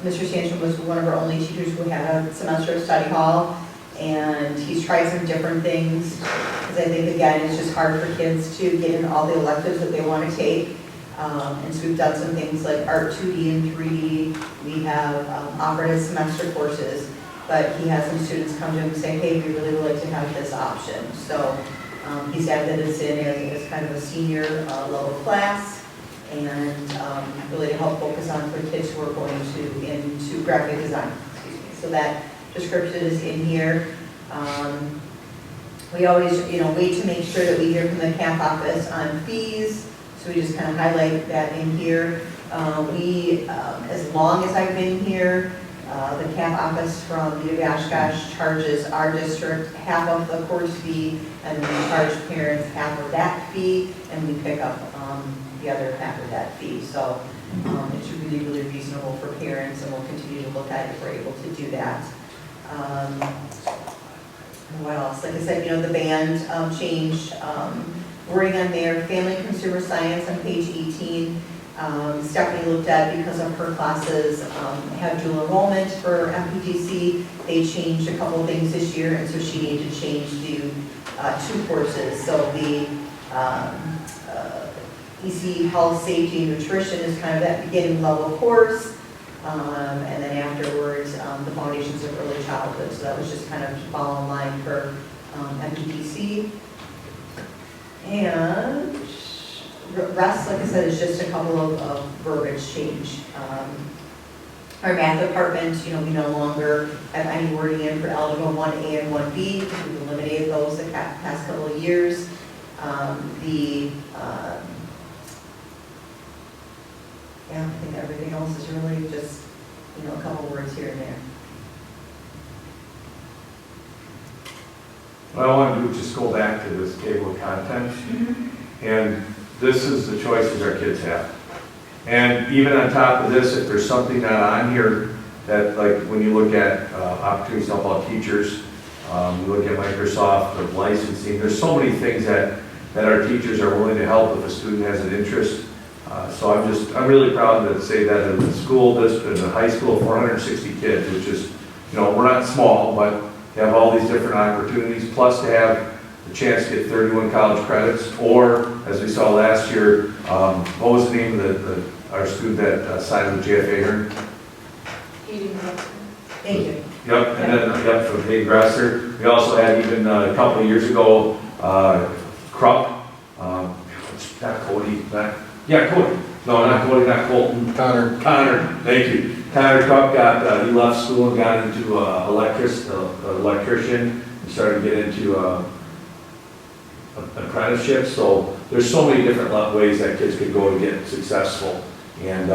Mr. Sandstrom was one of our only teachers who had a semester of study hall, and he's tried some different things, because I think, again, it's just hard for kids to get in all the electives that they want to take. And so we've done some things like Art 2D and 3D. We have offered as semester courses, but he has some students come to him and say, hey, we really would like to have this option. So he's added this in as kind of a senior level class, and really to help focus on for kids who are going into graphic design. Excuse me. So that description is in here. We always, wait to make sure that we hear from the CAF office on fees. So we just kind of highlight that in here. As long as I've been here, The CAP office from the Oshkosh charges our district half of the course fee, and then we charge parents half of that fee, and we pick up the other half of that fee. So it's really, really reasonable for parents, and we'll continue to look at it if we're able to do that. What else? Like I said, the band changed. Wording on there, family and consumer science on page 18. Stephanie looked at, because of her classes have dual enrollment for MPTC, they changed a couple of things this year, and so she needed to change to 2 courses. So the EC Health, Safety, and Nutrition is kind of that beginning level course, and then afterwards the Foundations of Early Childhood. So that was just kind of to follow in line for MPTC. And rest, like I said, is just a couple of verbiage change. Our math department, we no longer have any wording in for algebra 1A and 1B, because we've eliminated those the past couple of years. Yeah, I think everything else is really just, a couple words here and there. What I want to do is just go back to this table of contents. And this is the choices our kids have. And even on top of this, if there's something not on here that, like when you look at opportunities to help out teachers, you look at Microsoft, the licensing, there's so many things that our teachers are willing to help if a student has an interest. So I'm really proud to say that in the school district, in the high school, 460 kids, which is, we're not small, but to have all these different opportunities, plus to have the chance to get 31 college credits, or as we saw last year, what was the name of our student that signed with JFA here? Thank you. Yep, and then from Hayden Grasser. We also had even a couple of years ago, Krupp, not Cody, Cody. No, not Cody, not Colton. Connor, thank you. Connor Krupp he left school and got into electrician and started to get into apprenticeship. So there's so many different ways that kids could go to get successful and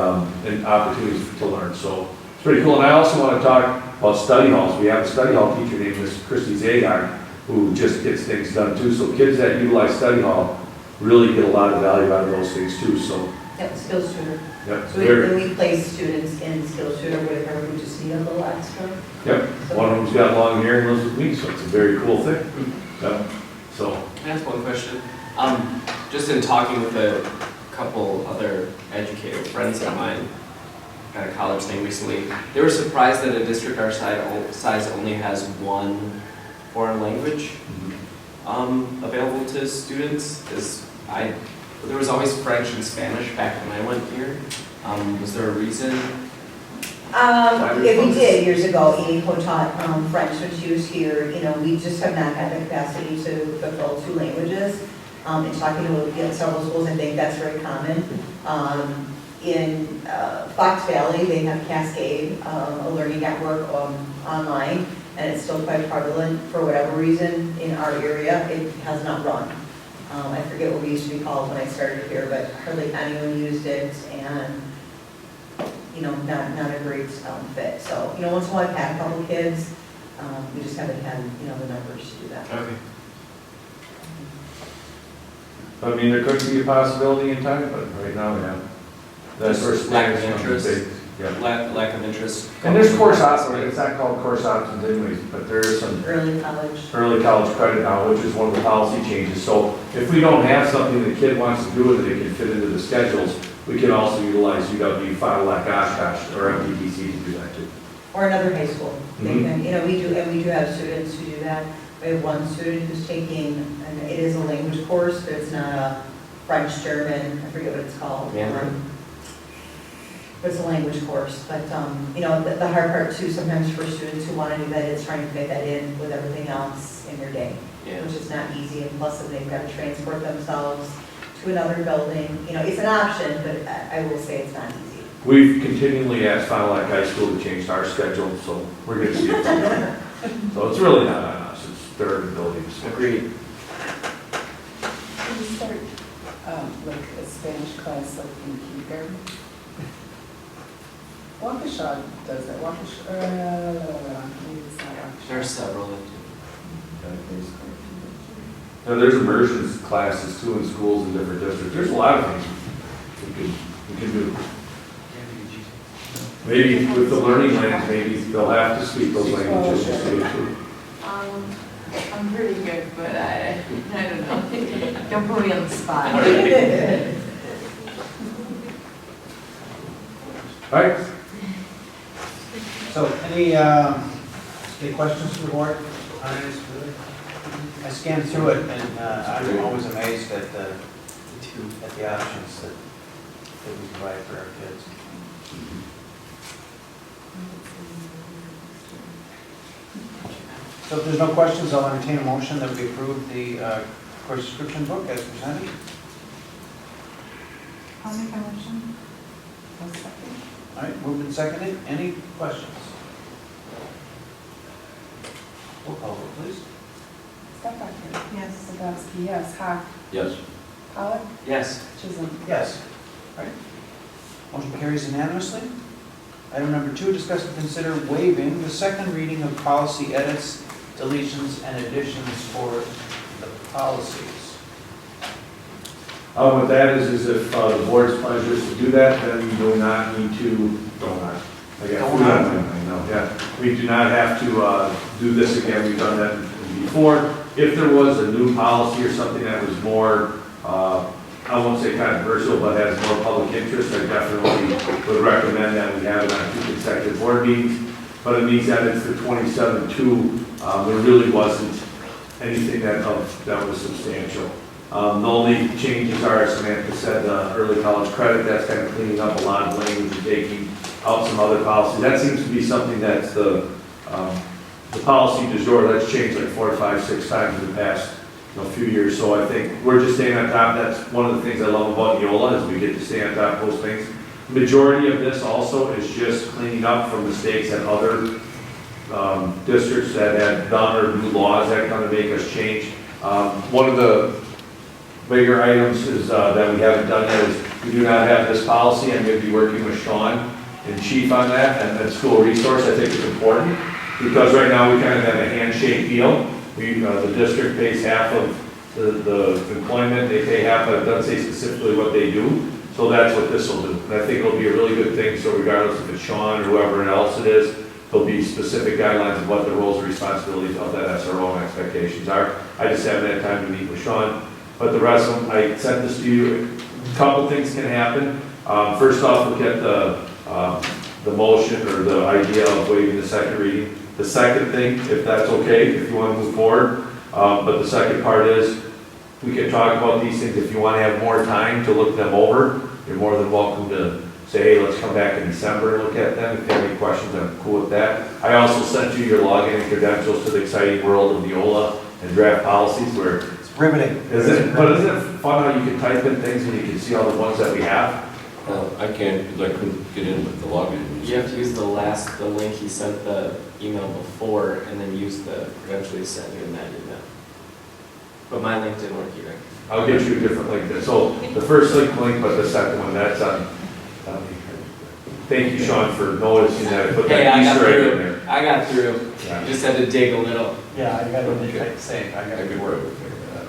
opportunities to learn. So it's pretty cool. And I also want to talk about study halls. We have a study hall teacher named Miss Christy Zagar who just gets things done too. So kids that utilize study hall really get a lot of value out of those things too. So Yep, skills tutor. Yep. So we place students in skills tutor where we just need a little extra. Yep. One of them's got long hair and lives with me, so it's a very cool thing. Yep. So. Can I ask one question? Just in talking with a couple other educator friends of mine at a college thing recently, they were surprised that a district our size only has one foreign language available to students. There was always French and Spanish back when I went here. Was there a reason? Yeah, we did years ago. Amy taught French when she was here. We just have not had the capacity to fulfill 2 languages. And talking to several schools, I think that's very common. In Fox Valley, they have Cascade, a learning network online, and it's still quite prevalent. For whatever reason, in our area, it has not run. I forget what we used to be called when I started here, but hardly anyone used it, and not a great fit. So once in a while I've had a couple kids, we just haven't had the numbers to do that. Okay. I mean, there could be a possibility in time, but right now we have. That's Just lack of interest. Lack of interest. And there's course options. It's not called course options anyways, but there is some early college credit now, which is one of the policy changes. So if we don't have something the kid wants to do and they can fit into the schedules, we can also utilize UW, Fond du Lac, Oshkosh, or MPTC to do that too. Or another high school. They can, we do have students who do that. We have one student who's taking, and it is a language course, but it's not a French, German, I forget what it's called. But it's a language course. But, the hard part too, sometimes for students who want to do that, is trying to fit that in with everything else in your day, which is not easy. And plus, then they've got to transport themselves to another building. It's an option, but I will say it's not easy. We've continually asked Fond du Lac High School to change our schedule, so we're going to see it. So it's really not on us, it's their ability to switch. Agreed. Can you start like a Spanish class like in kindergarten? Waukesha does that, Waukesha, maybe it's not Waukesha. There are several that Now, there's immersions classes too in schools in different districts. There's a lot of things we can do. Maybe with the learning lands, maybe they'll have to speak those languages. I'm pretty good, but I don't know. Don't put me on the spot. All right. So any questions from the board on this? I scanned through it and I'm always amazed at the options that we provide for our kids. So if there's no questions, I'll entertain a motion that we approve the course description book as presented. I'll make a motion. All right, moved and seconded. Any questions? Roll call vote, please. Stefbacher. Yes. Sadowski, yes. Hack. Yes. Pollock. Yes. Chisholm. Yes. All right. Motion carries unanimously. Item number 2, discuss and consider waiving the second reading of policy edits, deletions, and additions for the policies. What that is if the board's pleasure is to do that, then we do not need to, we do not have to do this again. We've done that before. If there was a new policy or something that was more, I won't say controversial, but has more public interest, I definitely would recommend that we have it on 2 consecutive board meetings. But it means that it's the 27-2. There really wasn't anything that was substantial. The only changes are, as Samantha said, early college credit. That's kind of cleaning up a lot of language and taking out some other policies. That seems to be something that's the policy du jour. That's changed like 4, 5, 6 times in the past few years. So I think we're just staying on top. That's one of the things I love about Neola is we get to stay on top of those things. The majority of this also is just cleaning up from mistakes that other districts that had done or new laws that kind of make us change. One of the bigger items is that we haven't done yet is we do not have this policy. I'm going to be working with Sean and Chief on that, and then school resource. I think it's important because right now we kind of have a handshake deal. The district pays half of the employment, they pay half, but it doesn't say specifically what they do. So that's what this will do. And I think it'll be a really good thing. So regardless if it's Sean or whoever else it is, there'll be specific guidelines of what the roles and responsibilities of that SRO and expectations are. I just haven't had time to meet with Sean. But the rest of them, I sent this to you. A couple things can happen. First off, look at the motion or the idea of waiving the second reading. The second thing, if that's okay, if you want to move forward. But the second part is, we can talk about these things. If you want to have more time to look them over, you're more than welcome to say, hey, let's come back in December and look at them. If you have any questions, I'm cool with that. I also sent you your login and credentials to the exciting world of Neola and draft policies where it's riveting. But isn't it fun how you can type in things and you can see all the ones that we have? Well, I can't because I couldn't get in with the login. You have to use the link he sent the email before and then use the credential he sent you in that email. But my link didn't work either. I'll get you a different link there. So the first link, but the second one, that's on. Thank you, Sean, for noticing that. I put that Easter egg in there. I got through. Yeah. You just had to dig a little. Yeah, I got to make it same. I got to could work. probably figure that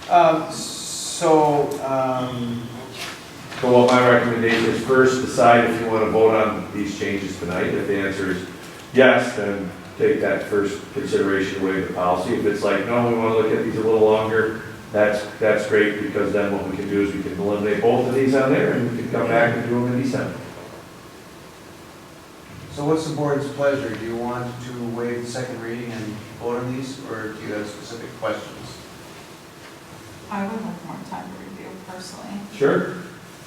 out. So what my recommendation is, first decide if you want to vote on these changes tonight. If the answer is yes, then take that first consideration away the policy. If it's like, no, we want to look at these a little longer, that's great, because then what we can do is we can eliminate both of these on there and we can come back and do them in December. So what's the board's pleasure? Do you want to waive the second reading and vote on these, or do you have specific questions? I would like more time to review personally. Sure.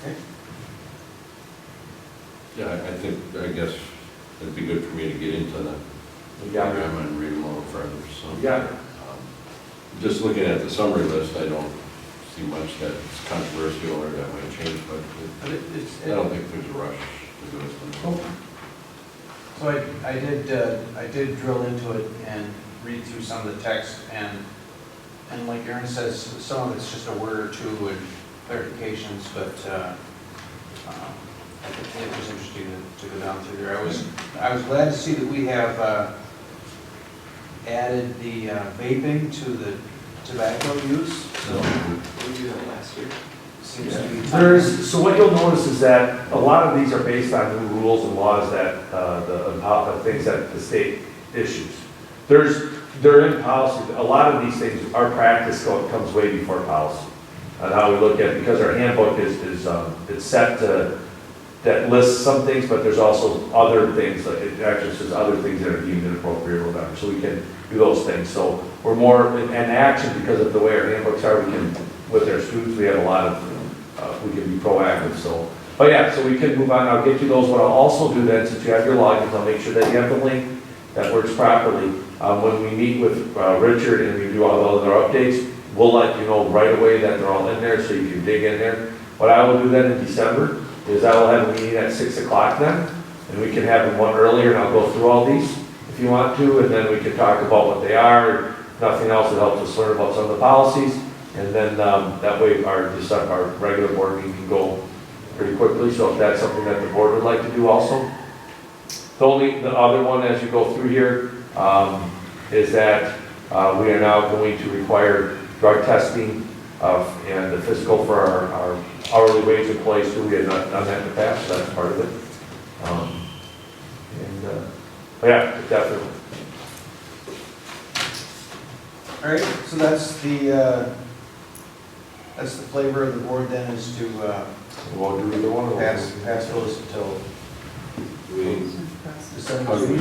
Okay. Yeah, I guess it'd be good for me to get into the program and read them a little further, so. Yeah. Just looking at the summary list, I don't see much that's controversial or that might change, but I don't think there's a rush to do this. So I did drill into it and read through some of the text, and like Aaron says, some of it's just a word or two and clarifications, but I think it was interesting to go down through there. I was glad to see that we have added the vaping to the tobacco use, so. We did that last year. Seems to be. So what you'll notice is that a lot of these are based on new rules and laws that, the things that the state issues. They're in policy, a lot of these things, our practice comes way before policy. On how we look at, because our handbook is it's set to, that lists some things, but there's also other things, like it actually says other things that are deemed inappropriate or whatever, so we can do those things. So we're more in action because of the way our handbooks are, we can, with our students, we have a lot of, we can be proactive, so. But yeah, so we can move on, I'll get you those. What I'll also do then, since you have your logins, I'll make sure that you have the link that works properly. When we meet with Richard and we do all the other updates, we'll let you know right away that they're all in there, so you can dig in there. What I will do then in December is I will have a meeting at 6 o'clock then, and we can have them one earlier, and I'll go through all these if you want to, and then we can talk about what they are, nothing else that helps us learn about some of the policies, and then that way our regular board meeting can go pretty quickly, so if that's something that the board would like to do also. The other one as you go through here is that we are now going to require drug testing and the physical for our hourly wage employees too. We had not done that in the past, so that's part of it. But yeah, definitely. All right, so that's the flavor of the board then, is to We'll do either one. pass those until How do we,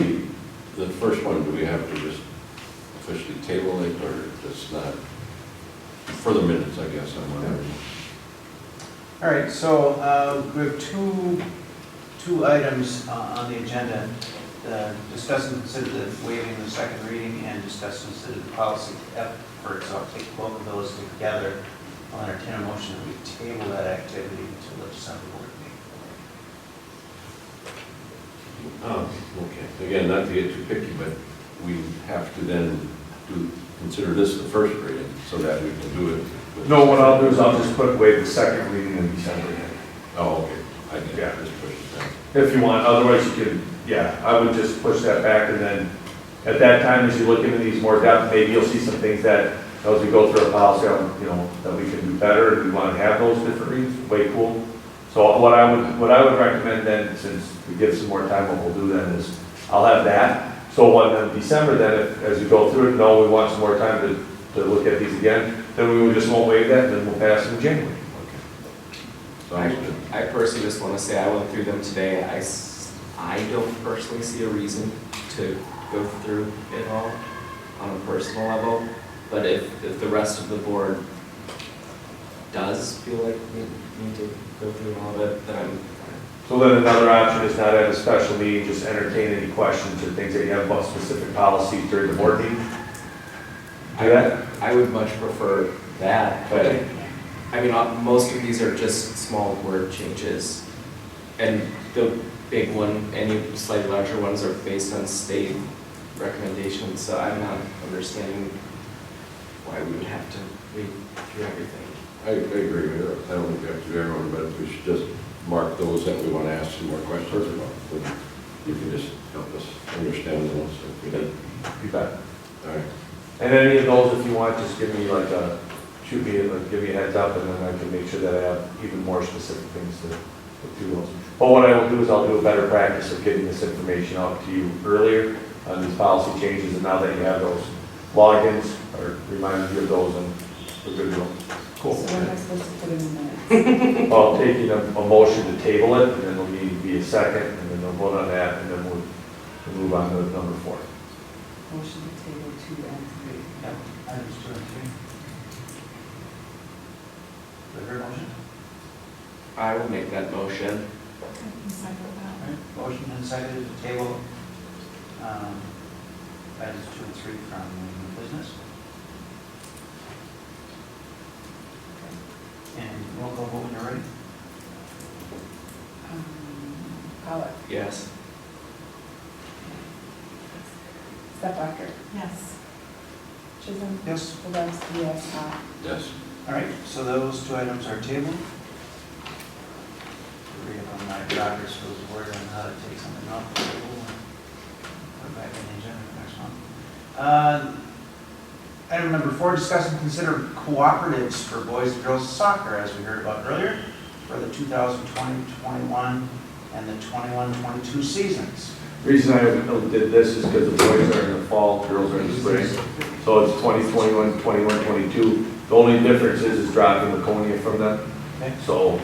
the first one, do we have to just officially table it, or just not, for the minutes, I guess, I'm wondering. All right, so we have two items on the agenda. Discuss and consider the waiving the second reading and discuss and consider the policy effort. So I'll take both of those together. I'll entertain a motion that we table that activity until the December board meeting. Oh, okay. Again, not to get too picky, but we have to then consider this the first reading so that we can do it. No, what I'll do is I'll just waive the second reading in December again. Oh, okay. I can just push it down. If you want, otherwise you can, yeah, I would just push that back, and then at that time, as you look into these more depth, maybe you'll see some things that, as we go through a policy, that we can do better, and we want to have those different readings, way cool. So what I would recommend then, since we give some more time, what we'll do then is, I'll have that. So when in December then, as you go through it, no, we want some more time to look at these again, then we just won't waive that, and then we'll pass them in January. I personally just want to say, I went through them today. I don't personally see a reason to go through it all on a personal level, but if the rest of the board does feel like we need to go through all of it, then I'm fine. So then another option is not at a special meeting, just entertain any questions or things that you have about specific policies during the board meeting. Do that? I would much prefer that, but I mean, most of these are just small word changes. And the big one, any slightly larger ones are based on state recommendations, so I'm not understanding why we would have to read through everything. I agree with you. I don't think we have to do everyone, but we should just mark those that we want to ask some more questions about. You can just help us understand those if we need. You bet. All right. And any of those, if you want, just give me give me a heads up, and then I can make sure that I have even more specific things to do those. But what I will do is I'll do a better practice of getting this information out to you earlier on these policy changes, and now that you have those logins, or remind you of those, and we're good to go. Cool. So what am I supposed to put in the minutes? Well, taking a motion to table it, and then there'll need to be a second, and then they'll vote on that, and then we'll move on to number 4. Motion to table 2 and 3. Yep, items 2 and 3. Is there a motion? I will make that motion. All right, motion and seconded to table items 2 and 3 from the business. And roll call vote when you're ready. Pollock. Yes. Stepbacher. Yes. Chisholm. Yes. Kowalski, yes. Hawk. Yes. All right, so those 2 items are tabled. Read on my progress was word on how to take something off the table and put it back in the agenda for next month. Item number 4, discuss and consider cooperatives for boys and girls soccer, as we heard about earlier, for the 2020-21 and the 21-22 seasons. The reason I did this is because the boys are in the fall, girls are in the spring. So it's 2021, 21, 22. The only difference is dropping Laconia from them. Okay. So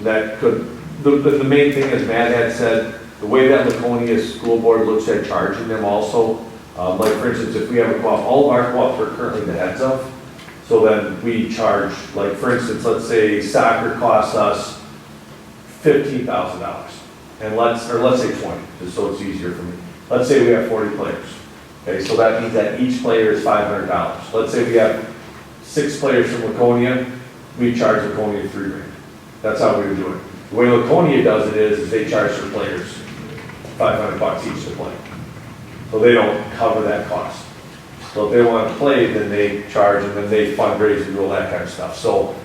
that could, the main thing, as Matt had said, the way that Laconia school board looks at charging them also, like for instance, if we have a co-op, all of our co-ops are currently the heads of. So then we charge, like for instance, let's say soccer costs us $15,000. And let's say 20, just so it's easier for me. Let's say we have 40 players. Okay, so that means that each player is $500. Let's say we have 6 players from Laconia, we charge Laconia $3,000. That's how we would do it. The way Laconia does it is they charge their players $500 each to play. So they don't cover that cost. So if they want to play, then they charge and then they fundraise and do all that kind of stuff. So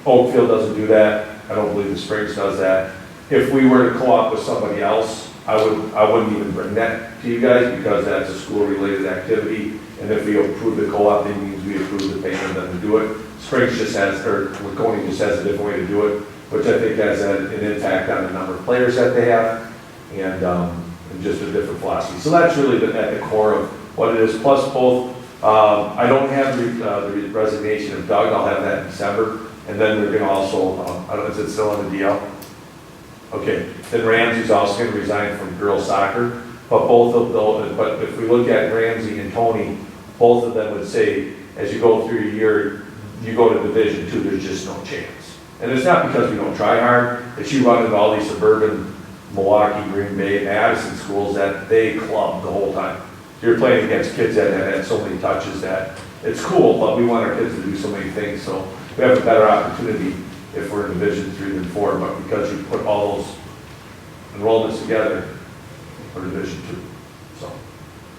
Oakfield doesn't do that. I don't believe the Springs does that. If we were to co-op with somebody else, I wouldn't even bring that to you guys because that's a school-related activity. And if we approve the co-op, it means we approve the payment of them to do it. Springs just has, or Laconia just has a different way to do it, which I think has an impact on the number of players that they have and just a different philosophy. So that's really at the core of what it is. Plus both, I don't have the resignation of Doug. I'll have that in December. And then we're going to also, I don't know, is it still on the DL? Okay, then Ramsey's also going to resign from girls soccer, but both of those, but if we look at Ramsey and Tony, both of them would say, as you go through a year, you go to Division 2, there's just no chance. And it's not because we don't try hard, it's you run into all these suburban Milwaukee, Green Bay, Madison schools that they club the whole time. You're playing against kids that have had so many touches that it's cool, but we want our kids to do so many things, so we have a better opportunity if we're in Division 3 than 4, but because you put all those enrollments together for Division 2. So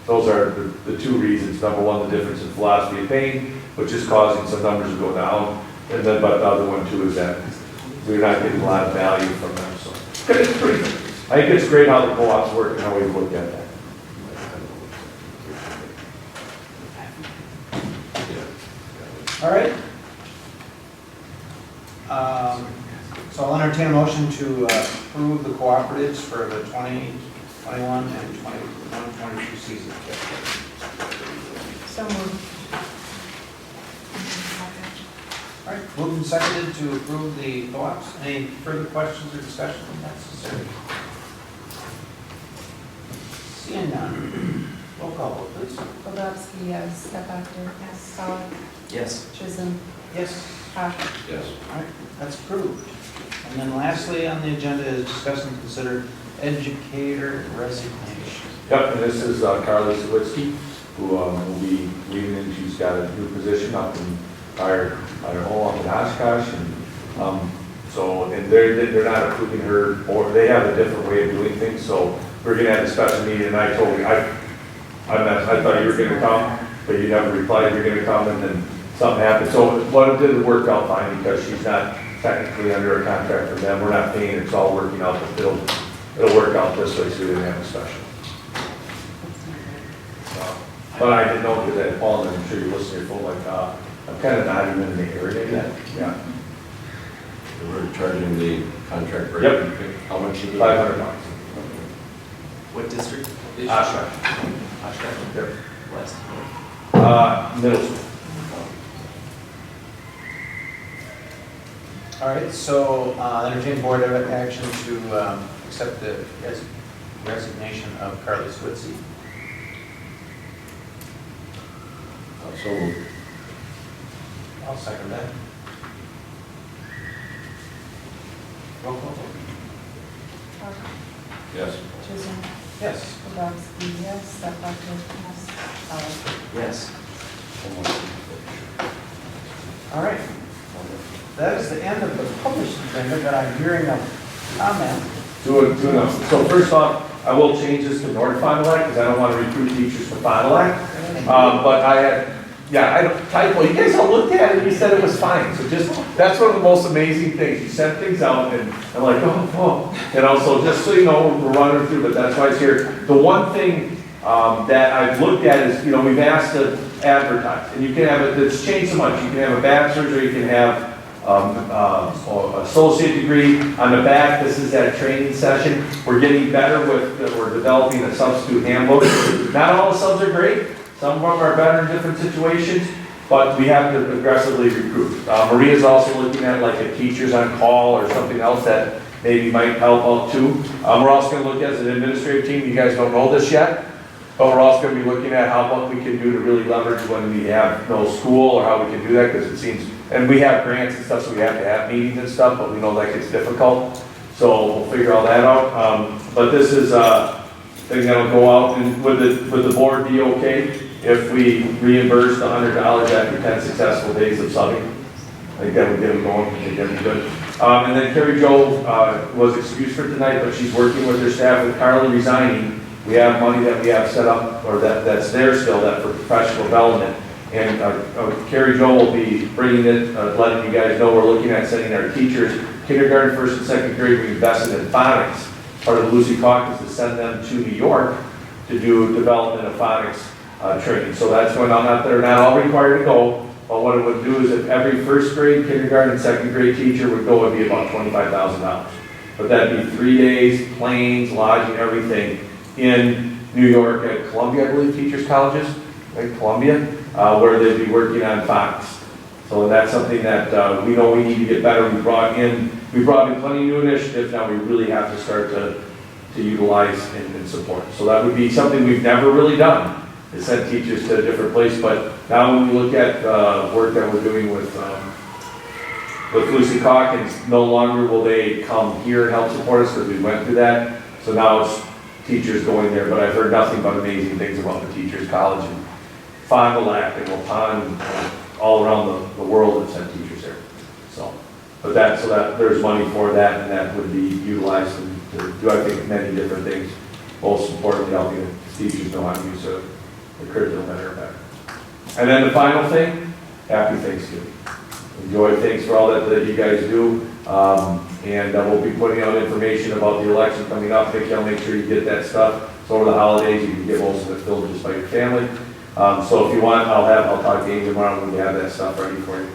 those are the 2 reasons. Number 1, the difference in philosophy of paying, which is causing some numbers to go down. And then, but the other one too is that we're not getting a lot of value from them. So it's pretty, I think it's great how the co-ops work and how we look at that. All right. So I'll entertain a motion to approve the cooperatives for the 2021 and 21-22 season. So moved. All right, moved and seconded to approve the co-ops. Any further questions or discussion necessary? Seeing none, roll call vote, please. Bodowski, yes. Stepbacher. Yes. Solid. Yes. Chisholm. Yes. Cock. Yes. All right, that's approved. And then lastly on the agenda is discuss and consider educator resignation. Yep, and this is Carly Sawicki, who will be leaving, and she's got a new position up in our home up in Oshkosh, and so, and they're not approving her, or they have a different way of doing things, so we're gonna have a special meeting, and I told you, I thought you were gonna come, but you never replied you're gonna come, and then something happened, so what it did work out fine, because she's not technically under a contract with them, we're not paying, it's all working out, but it'll work out this way, so we didn't have a special. But I didn't know that Paul, and I'm sure you're listening to your phone, like, I'm kind of not even in the area yet. Yeah. We're charging the contract rate. Yep. How much is it? $500. What district? Oshkosh. Oshkosh. Yep. West. Middle school. All right, so entertain board action to accept the resignation of Carly Switzy. So moved. I'll second that. Roll call vote. Cock. Yes. Chisholm. Yes. Bodowski, yes. Stepbacher. Yes. Solid. Yes. All right. That is the end of the published agenda, but I'm hearing a comment. So first off, I will change this to North Fond du Lac because I don't want to recruit teachers from Fond du Lac. But I had Yeah, I don't, typo, you guys all looked at it and you said it was fine, so just, that's one of the most amazing things, you send things out and I'm like, oh, you know, so just so you know, we're running through, but that's why it's here. The one thing that I've looked at is, you know, we've asked to advertise, and you can have it, it's changed so much, you can have a bachelor's or you can have associate degree. On the back, this is that training session. We're getting better with, we're developing a substitute handbook. Not all the subs are great. Some of them are better in different situations, but we have to aggressively recruit. Maria's also looking at like a teachers on call or something else that maybe might help out too. We're also going to look at as an administrative team. You guys don't know this yet, but we're also going to be looking at what we can do to really leverage when we have no school or how we can do that, because it seems, and we have grants and stuff, so we have to have meetings and stuff, but we know that gets difficult. So we'll figure all that out. But this is a thing that'll go out, and would the board be okay if we reimburse the $100 after 10 successful days of subbing? I think that would get them going, I think that'd be good. And then Carrie Jo was excused for tonight, but she's working with her staff. With Carly resigning, we have money that we have set up, or that's there still, that for professional development. And Carrie Jo will be bringing it, letting you guys know we're looking at sending our teachers, kindergarten, first and second grade, we invested in phonics. Part of the Lucy Caucus to send them to New York to do development of phonics training. So that's going on out there. Not all required to go, but what it would do is if every first grade, kindergarten, second grade teacher would go, it'd be about $25,000. But that'd be 3 days, planes, lodging, everything in New York at Columbia, I believe, teachers' colleges, right? Columbia, where they'd be working on phonics. So that's something that we know we need to get better. We brought in plenty of new initiatives. Now we really have to start to utilize and support. So that would be something we've never really done, is send teachers to a different place. But now when we look at work that we're doing with Lucy Calkins, no longer will they come here and help support us, because we went through that. So now it's teachers going there. But I've heard nothing but amazing things about the Teachers College and Fond du Lac and Waupun, all around the world that send teachers there. So that there's money for that, and that would be utilized to do, I think, many different things. Most importantly, helping teachers know how to use the curriculum better. And then the final thing, happy Thanksgiving. Enjoy, thanks for all that you guys do. And we'll be putting out information about the election coming up. I'll make sure you get that stuff. So over the holidays, you can get most of it filled just by your family. So if you want, I'll talk to you tomorrow when we have that stuff ready for you.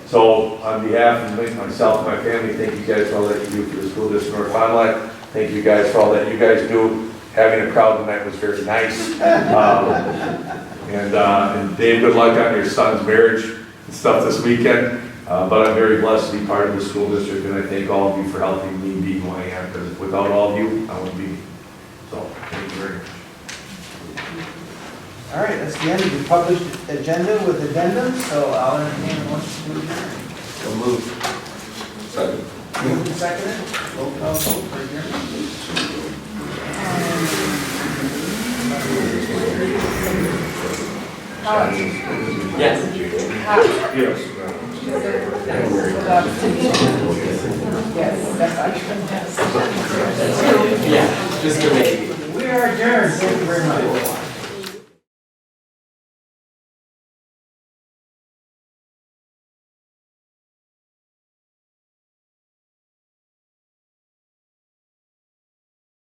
So on behalf of myself and my family, thank you guys for all that you do for the school district North Fond du Lac. Thank you guys for all that you guys do. Having a crowd tonight was very nice. And Dave, good luck on your son's marriage and stuff this weekend. But I'm very blessed to be part of the school district, and I thank all of you for helping me be who I am, because without all of you, I wouldn't be me. So, thank you very much. All right, that's the end of the published agenda with addendums, so I'll entertain a motion to adjourn. So moved. Second. Moved and seconded, roll call vote for adjournment, please. Yes. Yes. Yeah, just to make. We are adjourned, thank you very much.